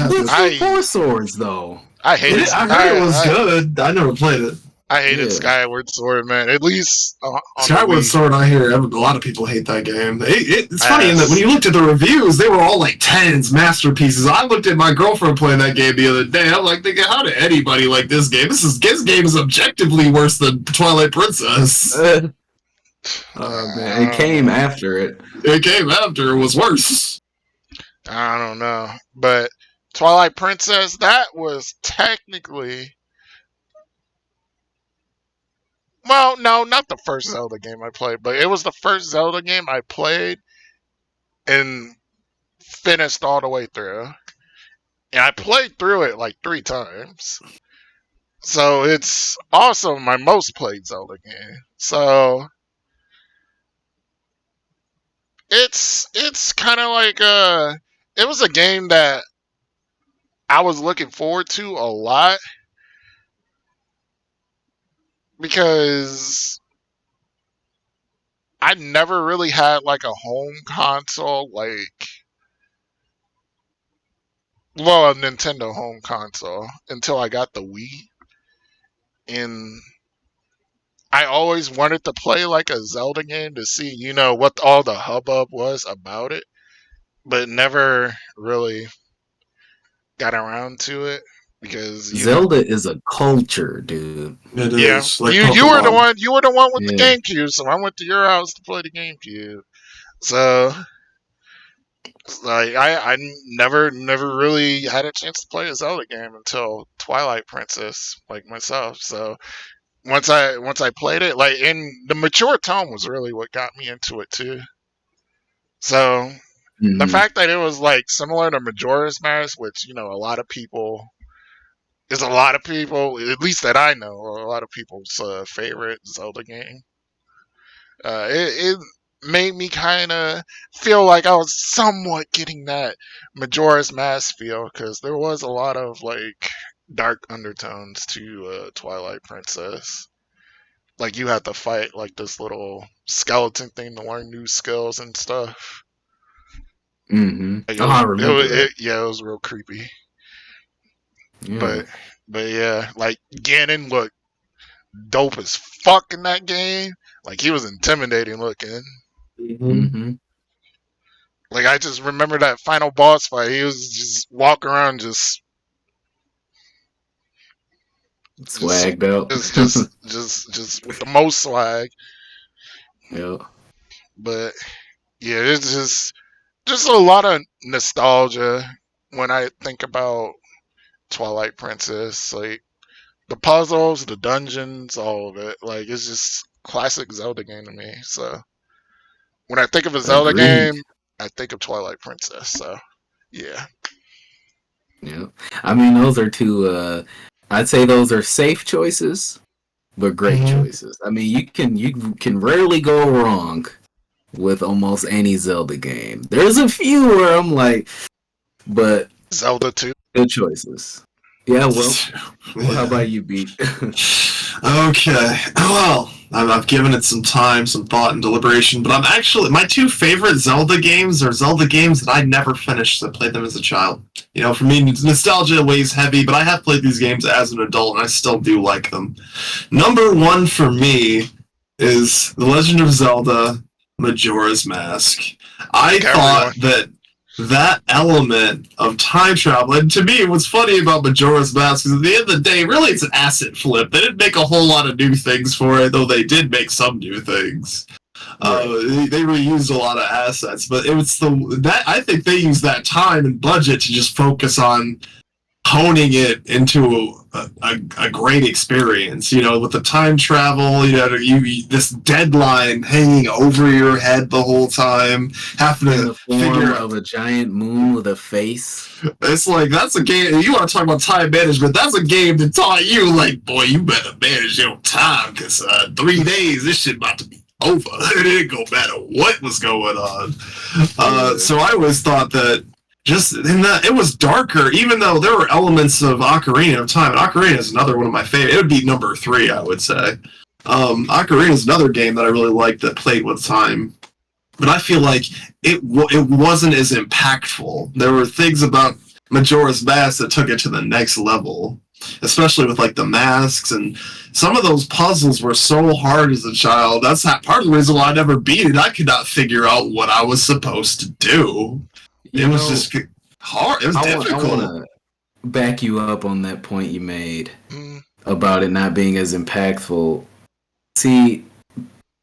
4 swords though? I hate it. I heard it was good. I never played it. I hated Skyward Sword, man. At least Skyward Sword, I hear a lot of people hate that game. It's funny in that when you looked at the reviews, they were all like 10s, masterpieces. I looked at my girlfriend playing that game the other day. I'm like thinking, how did anybody like this game? This game is objectively worse than Twilight Princess. Oh man, it came after it. It came after. It was worse. I don't know, but Twilight Princess, that was technically. Well, no, not the first Zelda game I played, but it was the first Zelda game I played and finished all the way through. And I played through it like 3 times. So it's also my most played Zelda game. So it's kind of like it was a game that I was looking forward to a lot because I never really had like a home console, like, well, a Nintendo home console until I got the Wii, and I always wanted to play like a Zelda game to see, what all the hubbub was about it, but never really got around to it because, Zelda is a culture, dude. It yeah, is like you were the Pokemon. one with the Yeah. GameCube, so I went to your house to play the GameCube. So like I never really had a chance to play a Zelda game until Twilight Princess, like myself. So once I played it, like, and the mature tone was really what got me into it too. So the Mhm. fact that it was like similar to Majora's Mask, which a lot of people, at least that I know, a lot of people's favorite Zelda game. It made me kind of feel like I was somewhat getting that Majora's Mask feel because there was a lot of like dark undertones to Twilight Princess. Like you had to fight like this little skeleton thing to learn new skills and stuff. Like Oh, I remember that. yeah, it was real creepy. Yeah. But yeah, like Ganon looked dope as fuck in that game. Like he was intimidating looking. Mm-hmm. Like I just remember that final boss fight. He was just walking around, just, Swagged out. just with the most swag. Yeah. But yeah, it's just a lot of nostalgia when I think about Twilight Princess. Like the puzzles, the dungeons, all of it. Like it's just classic Zelda game to me. So when I think of a Zelda Agreed. game, I think of Twilight Princess. So yeah. Yeah. I mean, those are two. I'd say those are safe choices, but great choices. I mean, you can rarely go wrong with almost any Zelda game. There's a few where I'm like, but Zelda 2. good choices. Yeah. Well, how about you, Beat? Okay. Well, I've given it some time, some thought, and deliberation, but I'm actually my two favorite Zelda games are Zelda games that I never finished. I played them as a child. For me, nostalgia weighs heavy, but I have played these games as an adult, and I still do like them. Number one for me is The Legend of Zelda: Majora's Mask. I thought that element of time travel, and to me, what's funny about Majora's Mask is at the end of the day, really it's an asset flip. They didn't make a whole lot of new things for it, though they did make some new things. They reused a lot of assets, but it was I think they used that time and budget to just focus on honing it into a great experience, with the time travel, this deadline hanging over your head the whole time, having In to the form figure of a giant moon with a face. it's like, that's a game, you want to talk about time management, that's a game that taught you, like, boy, you better manage your time, because 3 days, this shit about to be over. It didn't go matter what was going on. So I always thought that just in that it was darker, even though there were elements of Ocarina of Time. And Ocarina is another one of my favorite. It would be number 3, I would say. Ocarina is another game that I really liked that played with time, but I feel like it wasn't as impactful. There were things about Majora's Mask that took it to the next level, especially with like the masks, and some of those puzzles were so hard as a child. That's part of the reason why I never beat it. I could not figure out what I was supposed to do. It was just hard. It was difficult. I want to back you up on that point you made Mm. about it not being as impactful. See,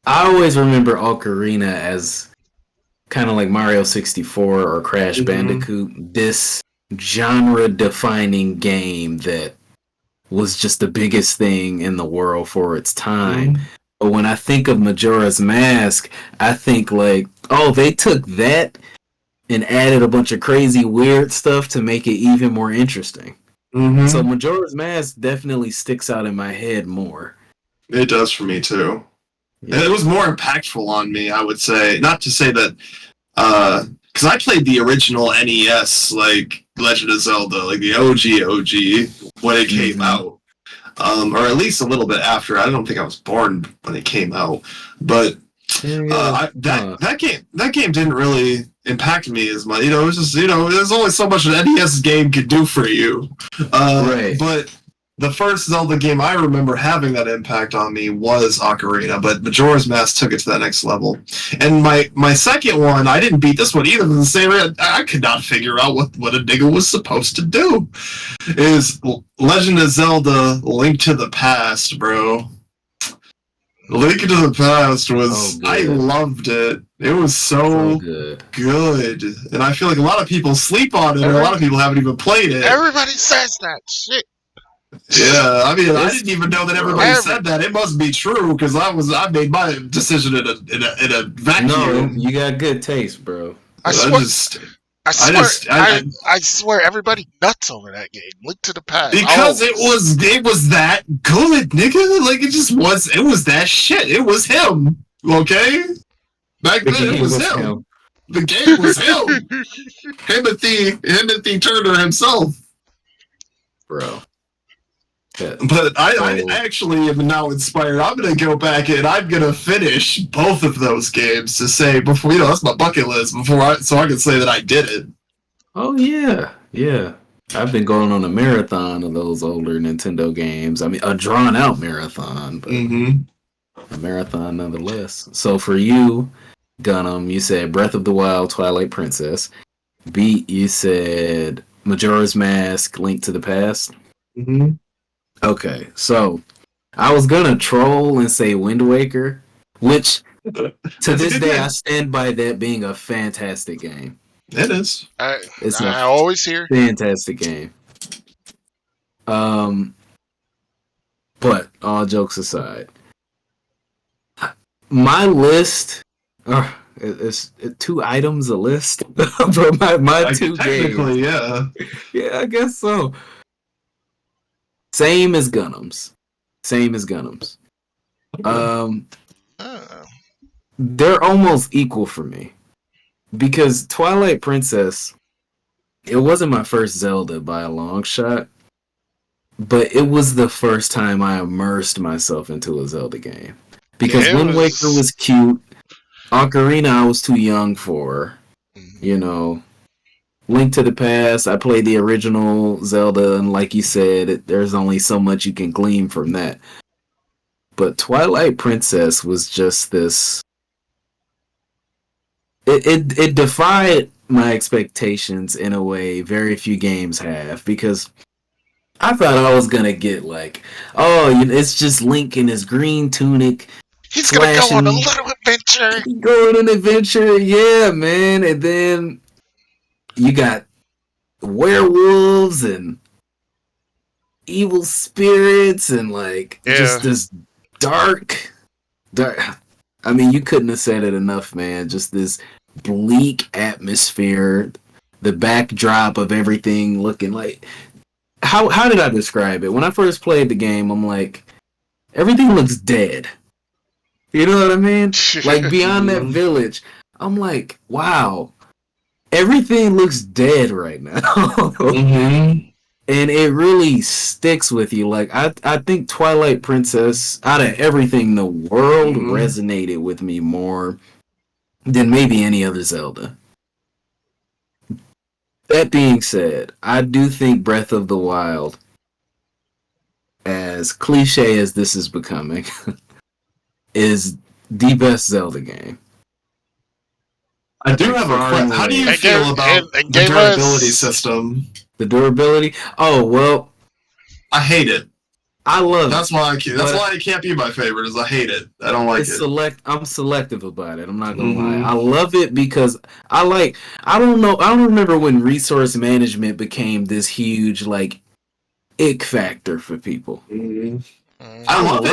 I always remember Ocarina as kind of like Mario 64 or Crash Bandicoot, this genre-defining game that was just the biggest thing in the world for its time. But when I think of Majora's Mask, I think like, oh, they took that and added a bunch of crazy weird stuff to make it even more interesting. So Majora's Mask definitely sticks out in my head more. It does for me too. Yeah. And it was more impactful on me, I would say. Not to say that Because I played the original NES, like Legend of Zelda, like the OG when it came out, or at least a little bit after. I don't think I was born when it came out, but that game didn't really impact me as much. It was just there's only so much an NES game could do for you. Right. But the first Zelda game I remember having that impact on me was Ocarina, but Majora's Mask took it to that next level. And my second one, I didn't beat this one either. The same way I could not figure out what a nigga was supposed to do. Is Legend of Zelda: Link to the Past, bro. Link to the Past was I loved it. It was so good, and I feel like a lot of people sleep on it, or a lot of people haven't even played it. Everybody says that shit. Yeah, I mean, I didn't even know that everybody said that. It must be true because I made my decision in a vacuum. No, you got good taste, bro. I swear, everybody nuts over that game. Link to the Past. Because it was that good, nigga. Like it was that shit. It was him. Okay? Back then it was him. The game was him. Timothy Turner himself. Bro. But I actually am now inspired. I'm gonna go back and I'm gonna finish both of those games to say before that's my bucket list so I can say that I did it. Oh yeah. I've been going on a marathon of those older Nintendo games. I mean, a drawn out marathon, but a marathon nonetheless. So for you, Gunnm, you said Breath of the Wild, Twilight Princess. Beat, you said Majora's Mask, Link to the Past. Okay, so I was gonna troll and say Wind Waker, which to this day I stand by that being a fantastic game. It is. I always hear fantastic game. But all jokes aside, my list is 2 items a list for my 2 games. Yeah, I guess so. Same as Gunnm's. They're almost equal for me. Because Twilight Princess, it wasn't my first Zelda by a long shot, but it was the first time I immersed myself into a Zelda game. Because Wind Waker was cute, Ocarina I was too young for, Link to the Past, I played the original Zelda, and like you said, there's only so much you can glean from that. But Twilight Princess was just this... It defied my expectations in a way very few games have, because I thought I was gonna get it's just Link in his green tunic. He's gonna go on a little adventure. Go on an adventure, yeah, man. And then you got werewolves and evil spirits and just this dark. I mean, you couldn't have said it enough, man. Just this bleak atmosphere, the backdrop of everything looking like... How did I describe it? When I first played the game, I'm like, everything looks dead. You know what I mean? Like, beyond that village, I'm like, wow, everything looks dead right now. And it really sticks with you. Like, I think Twilight Princess, out of everything in the world, resonated with me more than maybe any other Zelda. That being said, I do think Breath of the Wild, as cliche as this is becoming, is the best Zelda game. I do have a question. How do you feel about the durability system? The durability? Oh, well, I hate it. I love That's why it can't be my favorite, is I hate it. I don't like it. I'm selective about it. I'm not gonna lie. I love it because I don't remember when resource management became this huge ick factor for people. I love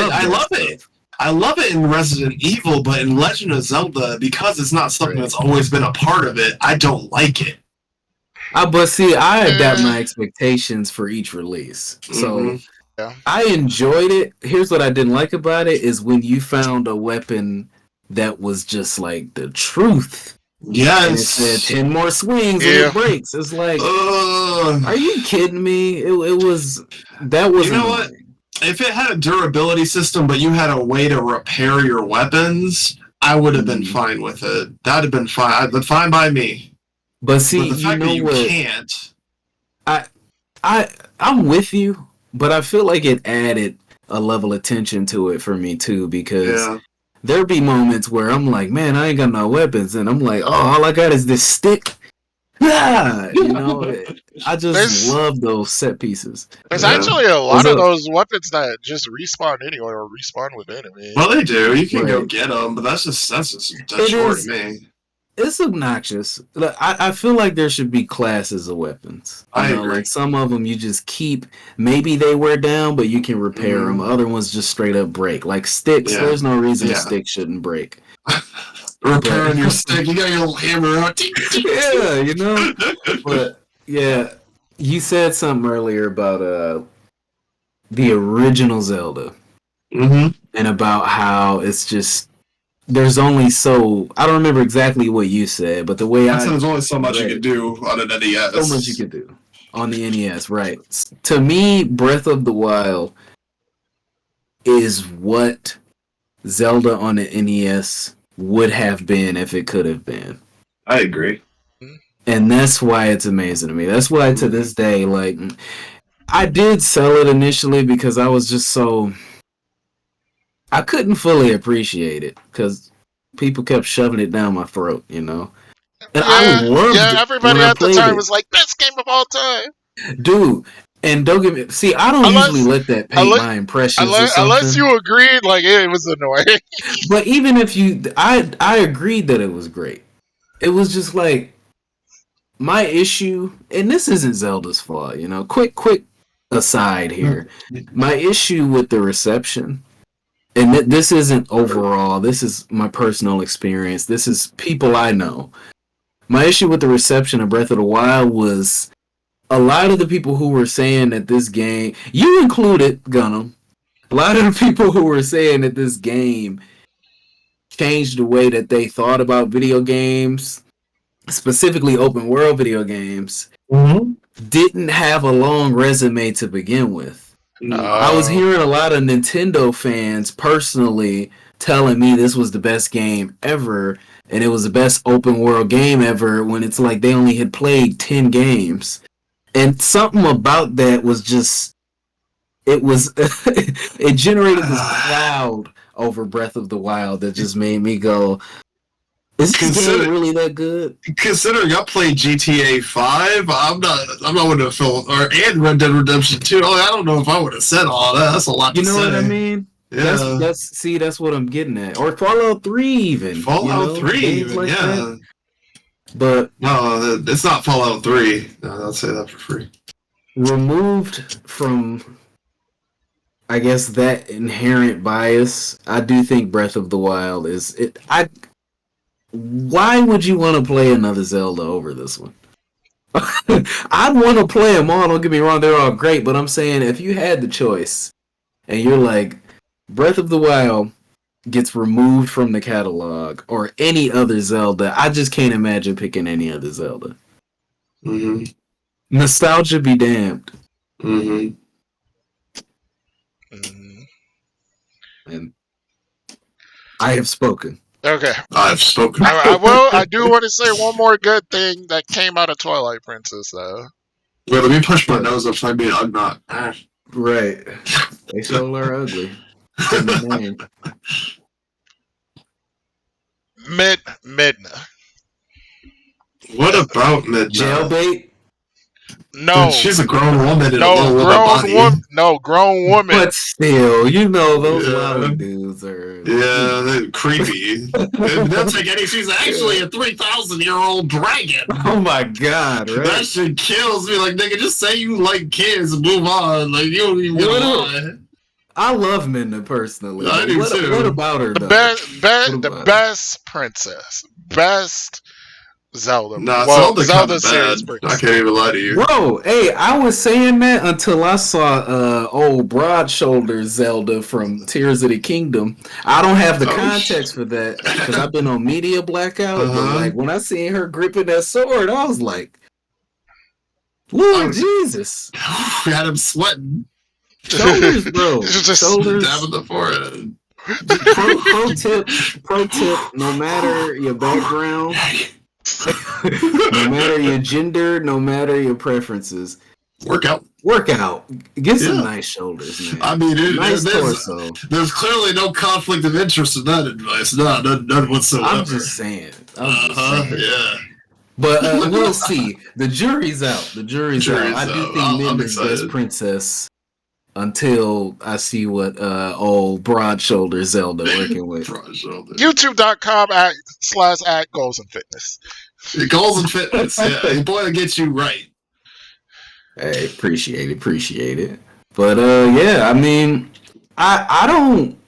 it. I love it in Resident Evil, but in Legend of Zelda, because it's not something that's always been a part of it, I don't like it. But see, I adapt my expectations for each release. So I enjoyed it. Here's what I didn't like about it is when you found a weapon that was just like the truth And it Yes. said 10 more swings and Yeah. it breaks. It's like, Ugh. are you kidding me? That was You know what? annoying. If it had a durability system, but you had a way to repair your weapons, I would have been fine with it. That'd have been fine. I'd been fine by me. But see, But the you fact know that you what? can't. I'm with you, but I feel like it added a level of tension to it for me too, because Yeah. there'd be moments where I'm like, man, I ain't got no weapons, and I'm like, oh, all I got is this stick. Ah! You know, I just love those set pieces. There's Yeah. actually a lot What's of up? those weapons that just respawn anyway or respawn with enemies. Well, they do. You can go Right. get them, but that's just It short is- to me. It's obnoxious. Like, I feel like there should be classes of weapons. I agree. Like some of them you just keep. Maybe they wear down, but you can repair them. Other ones just straight up break. Like sticks, Yeah. there's no reason a Yeah. stick shouldn't break. Repairing your stick, you got your little hammer out. Yeah, you know. But yeah, you said something earlier about the original Zelda Mm-hmm. and about how it's just there's only so I don't remember exactly what you said, but the way I said there's only so much you read can it. do on an NES. So much you could do on the NES, right? To me, Breath of the Wild is what Zelda on the NES would have been if it could have been. I agree. And that's why it's amazing to me. That's why to this day, like, I did sell it initially because I was just so... I couldn't fully appreciate it because people kept shoving it down my throat, you know? And I loved it everybody when I at the played time it. was like, best game of all time. Dude, and don't get me... See, I don't Unless- usually let that paint my impressions or something. Unless you agreed, like, it was annoying. But even if you... I agreed that it was great. It was just like... My issue... And this isn't Zelda's fault, you know? Quick aside here. My issue with the reception... And this isn't overall. This is my personal experience. This is people I know. My issue with the reception of Breath of the Wild was a lot of the people who were saying that this game, you included, Gunnm, a lot of the people who were saying that this game changed the way that they thought about video games, specifically open world video games, didn't have a long resume to begin with. I was hearing a lot of Nintendo fans personally telling me this was the best game ever, and it was the best open world game ever, when it's like they only had played 10 games. And something about that was just, it generated this cloud over Breath of the Wild that just made me go, is this game really that good? Considering I played GTA 5, I'm not going to feel, and Red Dead Redemption 2. I don't know if I would have said all that. That's a lot to say. You know what I mean? Yeah. That's what I'm getting at. Or Fallout 3 even. Fallout 3 even, like yeah. that. But no, it's not Fallout 3. No, I'll say that for free. Removed from, I guess, that inherent bias, I do think Breath of the Wild is it. Why would you want to play another Zelda over this one? I'd want to play them all. Don't get me wrong; they're all great. But I'm saying, if you had the choice, and you're like, Breath of the Wild gets removed from the catalog, or any other Zelda, I just can't imagine picking any other Zelda. Mm-hmm. Nostalgia be damned. Mm-hmm. And I have spoken. Okay. I've spoken. I do want to say one more good thing that came out of Twilight Princess, though. Wait, let me push my nose up so I mean I'm not. Right. They still are ugly. Midna. What about Midna? Jailbait? No. Dude, she's a grown woman in a little body. Grown woman. But still, you know those lolly dudes are... Yeah, they're creepy. They'll take any. She's actually a 3,000-year-old dragon. Oh my god, right? That shit kills me. Like, nigga, just say you like kids and move on. Like, you don't even want to lie. I love Midna personally. I do too. What about her, though? The best princess. Best Zelda. Nah, Well, Zelda kind of series bad. pretty I can't even lie to you. Bro, hey, I was saying that until I saw old broad shoulder Zelda from Tears of the Kingdom. I don't have the context for that because I've been on media blackout. But like when I seen her gripping that sword, I was like, Lord Jesus. Had him sweating. Shoulders, bro. Just Shoulders. Dabbing the forehead. Pro tip, no matter your background, no matter your gender, no matter your preferences, work out. Get some nice shoulders, man. I mean, nice torso. There's clearly no conflict of interest in that advice. None whatsoever. I'm just saying. Yeah. But we'll see. The jury's out. I do think Linda's best princess until I see what old broad shoulder Zelda working with. YouTube.com/at Goals and Fitness. Goals and Fitness, yeah. Your boy will get you right. Hey, appreciate it. But yeah, I mean, I don't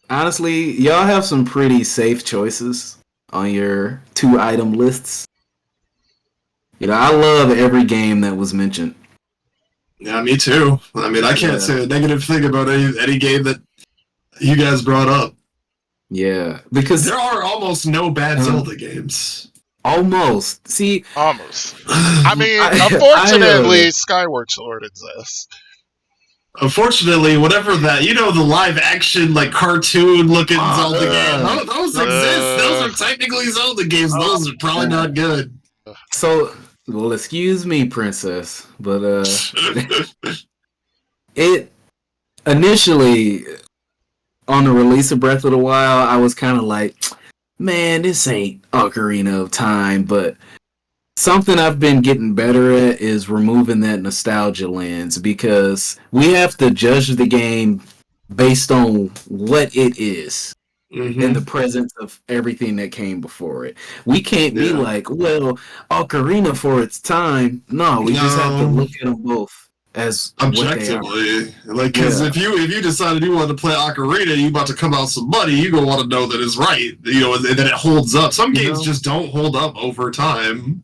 honestly. Y'all have some pretty safe choices on your 2-item lists. You know, I love every game that was mentioned. Yeah, me too. I mean, I can't say a negative thing about any game that you guys brought up. Yeah, because there are almost no bad Zelda games. Almost. See, almost. I mean, unfortunately, Skyward Sword exists. Unfortunately, whatever that, the live action, like, cartoon-looking Zelda game, those exist. Those are technically Zelda games. Those are probably not good. So, well, excuse me, princess, but, it, initially, on the release of Breath of the Wild, I was kind of like, man, this ain't Ocarina of Time, but something I've been getting better at is removing that nostalgia lens, because we have to judge the game based on what it is in the presence of everything that came before it. We can't be like, well, Ocarina for its time. No, we just have to look at them both as objectively. Like, because if you decided you wanted to play Ocarina, you about to come out some money, you gonna want to know that it's right, and that it holds up. Some games just don't hold up over time.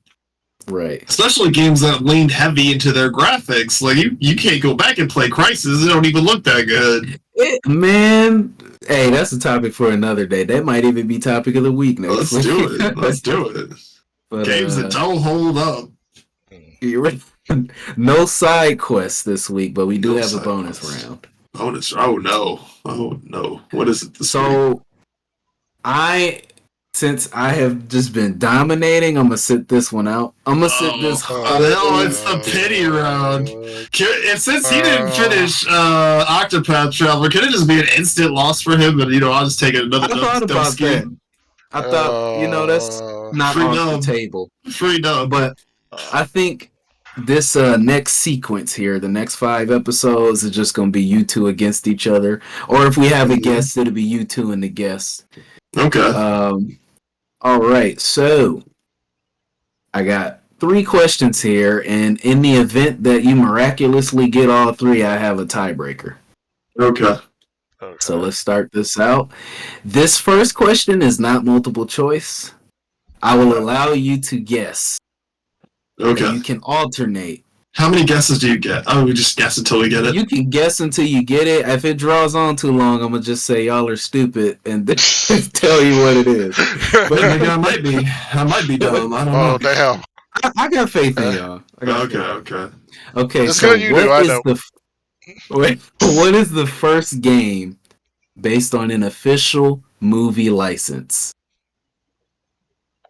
Right. Especially games that leaned heavy into their graphics. Like, you can't go back and play Crysis. They don't even look that good. Man, hey, that's a topic for another day. That might even be topic of the week next week. Let's do it. But, games that don't hold up. No side quests this week, but we do have a bonus round. Bonus? Oh no. What is it this week? Since I have just been dominating, I'm gonna sit this one out. I'm gonna sit this. No, it's the pity round. Since he didn't finish Octopath Traveler, can it just be an instant loss for him? And I'll just take another. I thought about that. I thought that's not off the table. Free dub, but I think this next sequence here, the next 5 episodes, is just gonna be you two against each other. Or if we have a guest, it'll be you two and the guest. Okay. All right, so I got 3 questions here, and in the event that you miraculously get all 3, I have a tiebreaker. Okay. So let's start this out. This first question is not multiple choice. I will allow you to guess. Okay. You can alternate. How many guesses do you get? Oh, we just guess until we get it? You can guess until you get it. If it draws on too long, I'm going to just say y'all are stupid and tell you what it is. But I might be dumb. I don't know. Oh, damn. I got faith in y'all. Okay, it's so good you do, I know. What is the first game based on an official movie license?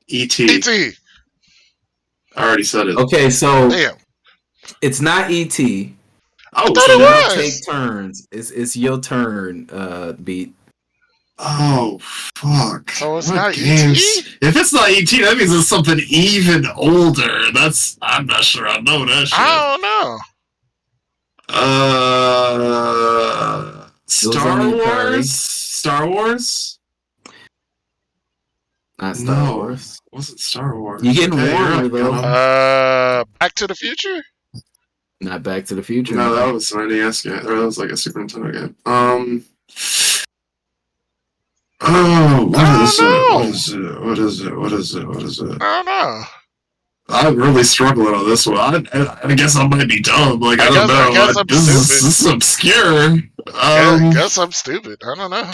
E.T. E.T. I already said it. Okay, so damn. It's not E.T. Oh, so it was. Take turns. It's your turn, Beat. Oh, fuck. So it's not E.T.? If it's not E.T., that means it's something even older. I'm not sure I know that shit. I don't know. Star Wars? Star Wars? Not Star Wars. Wasn't Star Wars. You getting warmer, though. Back to the Future? Not Back to the Future. No, that was an NES game. Or that was like a Super Nintendo game. Oh, I don't know. What is it? I don't know. I'm really struggling on this one. I guess I might be dumb. Like, I don't I know. guess I'm stupid. This is obscure. I guess I'm stupid. I don't know.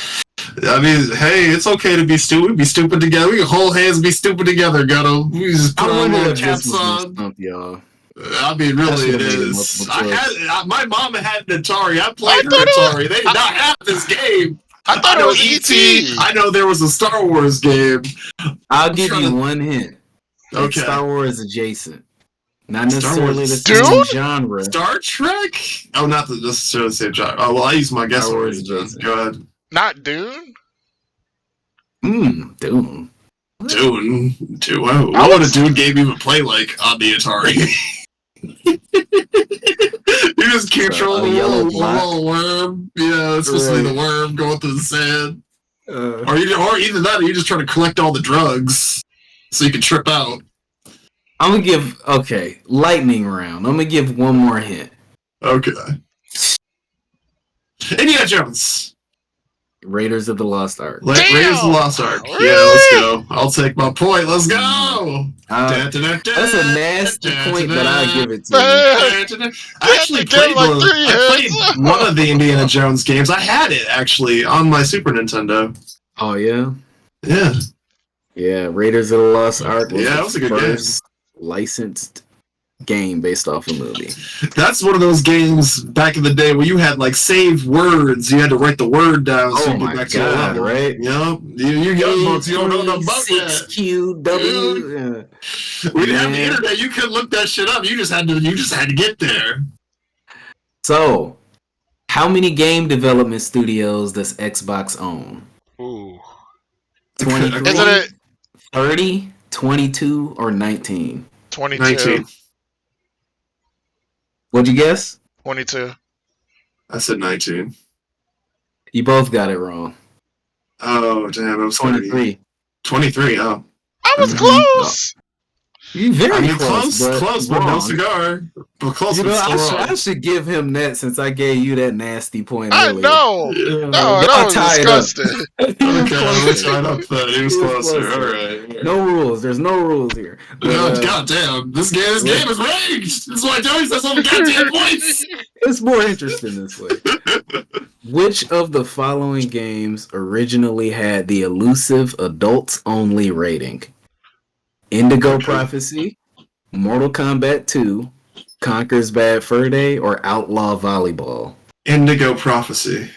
I mean, hey, it's okay to be stupid. Be stupid together. We can hold hands and be stupid together, Gunnm. We just put I our wonder little if this caps was gonna on. stump y'all. I mean, really, it is. My mom had an Atari. I played her Atari. They did not have this game. I thought it was E.T. I know there was a Star Wars game. I'll give you one hint. Okay. It's Star Wars adjacent. Not necessarily the Dune? same genre. Star Trek? Oh, not necessarily the same genre. Oh, well, I use my guess Star already. Wars adjacent. Go ahead. Not Dune? Dune. Dune. Wow. What would a Dune game even play like on the Atari? You just control the little worm. Yeah, it's supposed to be the worm going through the sand. Or either that, or you just trying to collect all the drugs so you can trip out. I'm gonna give lightning round. I'm gonna give one more hint. Okay. Indiana Jones. Raiders of the Lost Ark. Raiders of the Lost Ark. Really? Yeah, let's go. I'll take my point. Let's go. That's a nasty point, but I'll give it to you. I actually played one of the Indiana Jones games. I had it actually on my Super Nintendo. Oh yeah. Yeah. Yeah, Raiders of the Lost Ark was that was a good game. Licensed game based off a movie. That's one of those games back in the day where you had like saved words. You had to write the word down. So my God, to level. Right? Yep. You young folks, you don't know nothing about that. 6QW. We didn't have the internet. You couldn't look that shit up. You just had to get there. So, how many game development studios does Xbox own? Ooh. 23, Isn't it 30, 22, or 19? 22. 19. What'd you guess? 22. I said 19. You both got it wrong. Oh, damn. I was 23. 23, oh. I was close. You very close, but no cigar. But close, but still wrong. I should give him that since I gave you that nasty point I earlier. know. No, that was disgusting. Okay, let's try it up then. He was closer. All right. No rules. There's no rules here. But, God damn. This game is rigged. That's why Joey says all the goddamn points. It's more interesting this way. Which of the following games originally had the elusive adults-only rating? Indigo Prophecy, Mortal Kombat 2, Conker's Bad Fur Day, or Outlaw Volleyball? Indigo Prophecy.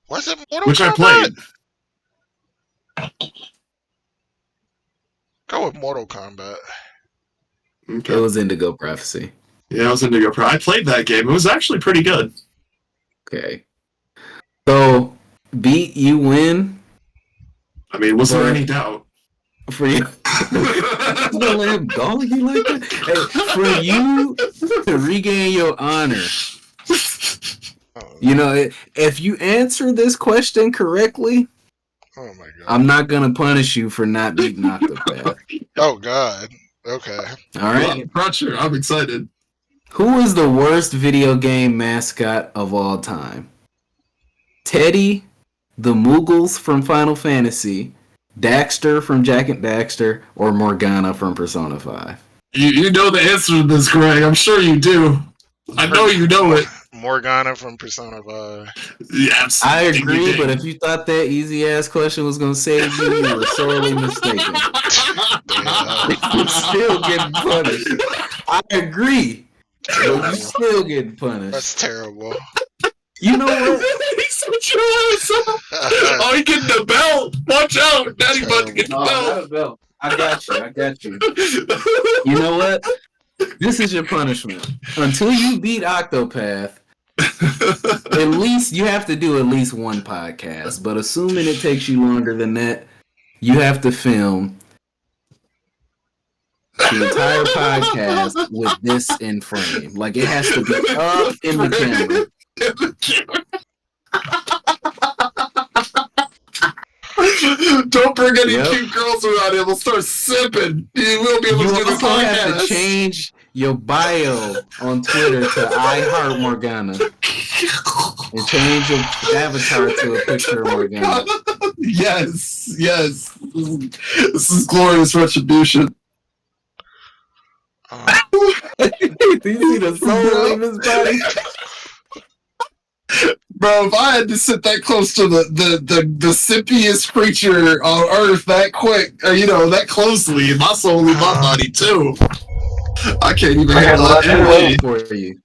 Was it Mortal Which Kombat? I played. Go with Mortal Kombat. Okay. It was Indigo Prophecy. Yeah, it was Indigo Prophecy. I played that game. It was actually pretty good. Okay. So, Beat, you win. I mean, was there any doubt? For you. Don't let him dog you like that. Hey, for you to regain your honor. You know, if you answer this question correctly, oh my God, I'm not gonna punish you for not beating Octopath. Oh God. Okay. All right. Crutcher, I'm excited. Who is the worst video game mascot of all time? Teddy, the Moogles from Final Fantasy, Daxter from Jak and Daxter, or Morgana from Persona 5? You know the answer to this, Greg. I'm sure you do. I know you know it. Morgana from Persona 5. Yeah, I agree, but if you thought that easy ass question was gonna save you, you were sorely mistaken. You're still getting punished. I agree, but you're still getting punished. That's terrible. You know what? Oh, he getting the belt. Watch out. Daddy about to get the belt. I got you. You know what? This is your punishment. Until you beat Octopath, at least you have to do at least one podcast. But assuming it takes you longer than that, you have to film the entire podcast with this in frame. Like, it has to be up in the camera. Don't bring any cute girls around here. We'll start sipping. You will be able to do the podcast. your bio on Twitter to I Heart Morgana and change your avatar to a picture of Morgana. Yes. This is glorious retribution. Do you see the soul leave his body? Bro, if I had to sit that close to the simpiest creature on Earth that quick, that closely, my soul leave my body too. I can't even handle that. He's waiting for you.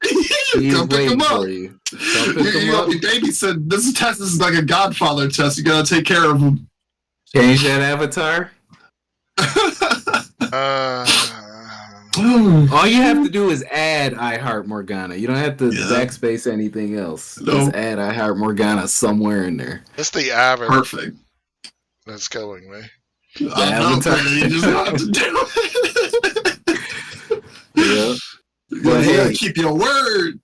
He's Come pick waiting him up. for you. Come pick him up. Your baby said this is like a Godfather test. You gotta take care of him. Change that avatar. All you have to do is add I Heart Morgana. You don't have to backspace anything else. Nope. Just add I Heart Morgana somewhere in there. It's the avid Perfect. that's killing me. I know, man. You just have to do it. Yeah. You But gotta hey, keep your word.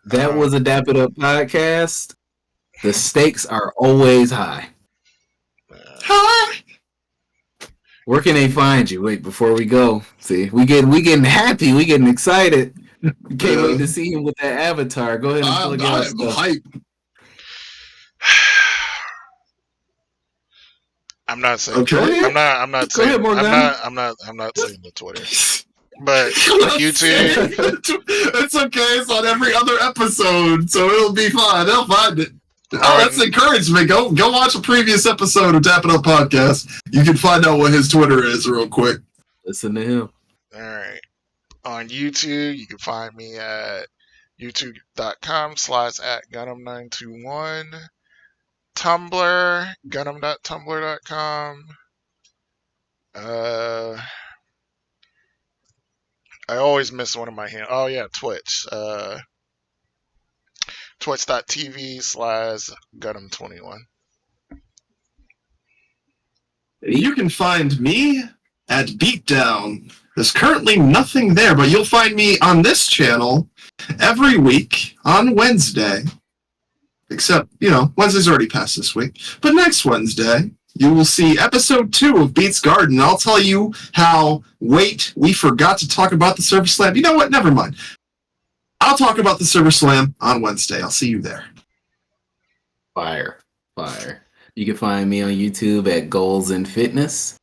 that was a Dap It Up podcast. The stakes are always high. Hi. Where can they find you? Wait, before we go, see, we getting happy, we getting excited. We can't wait to see him with that avatar. Go ahead and plug your I'm stuff. hype. I'm not saying. Okay. I'm not Go saying. ahead, Morgana. I'm not saying the Twitter. But YouTube. It's okay. It's on every other episode, so it'll be fine. They'll find it. Oh, that's encouragement. Go watch a previous episode of Dap It Up podcast. You can find out what his Twitter is real quick. Listen to him. All right. On YouTube, you can find me at youtube.com/@Gunnm921. Tumblr, Gunnm.tumblr.com. I always miss one of my hands. Oh yeah, Twitch. Twitch.tv/Gunnm21. You can find me at Beatdown. There's currently nothing there, but you'll find me on this channel every week on Wednesday. Except, Wednesday's already passed this week. But next Wednesday, you will see episode 2 of Beats Garden. I'll tell you how, we forgot to talk about the Server Slam. You know what? Never mind. I'll talk about the Server Slam on Wednesday. I'll see you there. Fire. You can find me on YouTube at Goals and Fitness.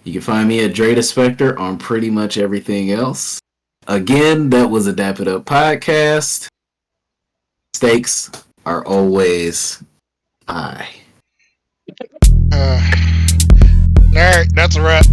You can find me at Dray the Spectre on pretty much everything else. Again, that was a Dap It Up podcast. Stakes are always high. All right, that's a wrap.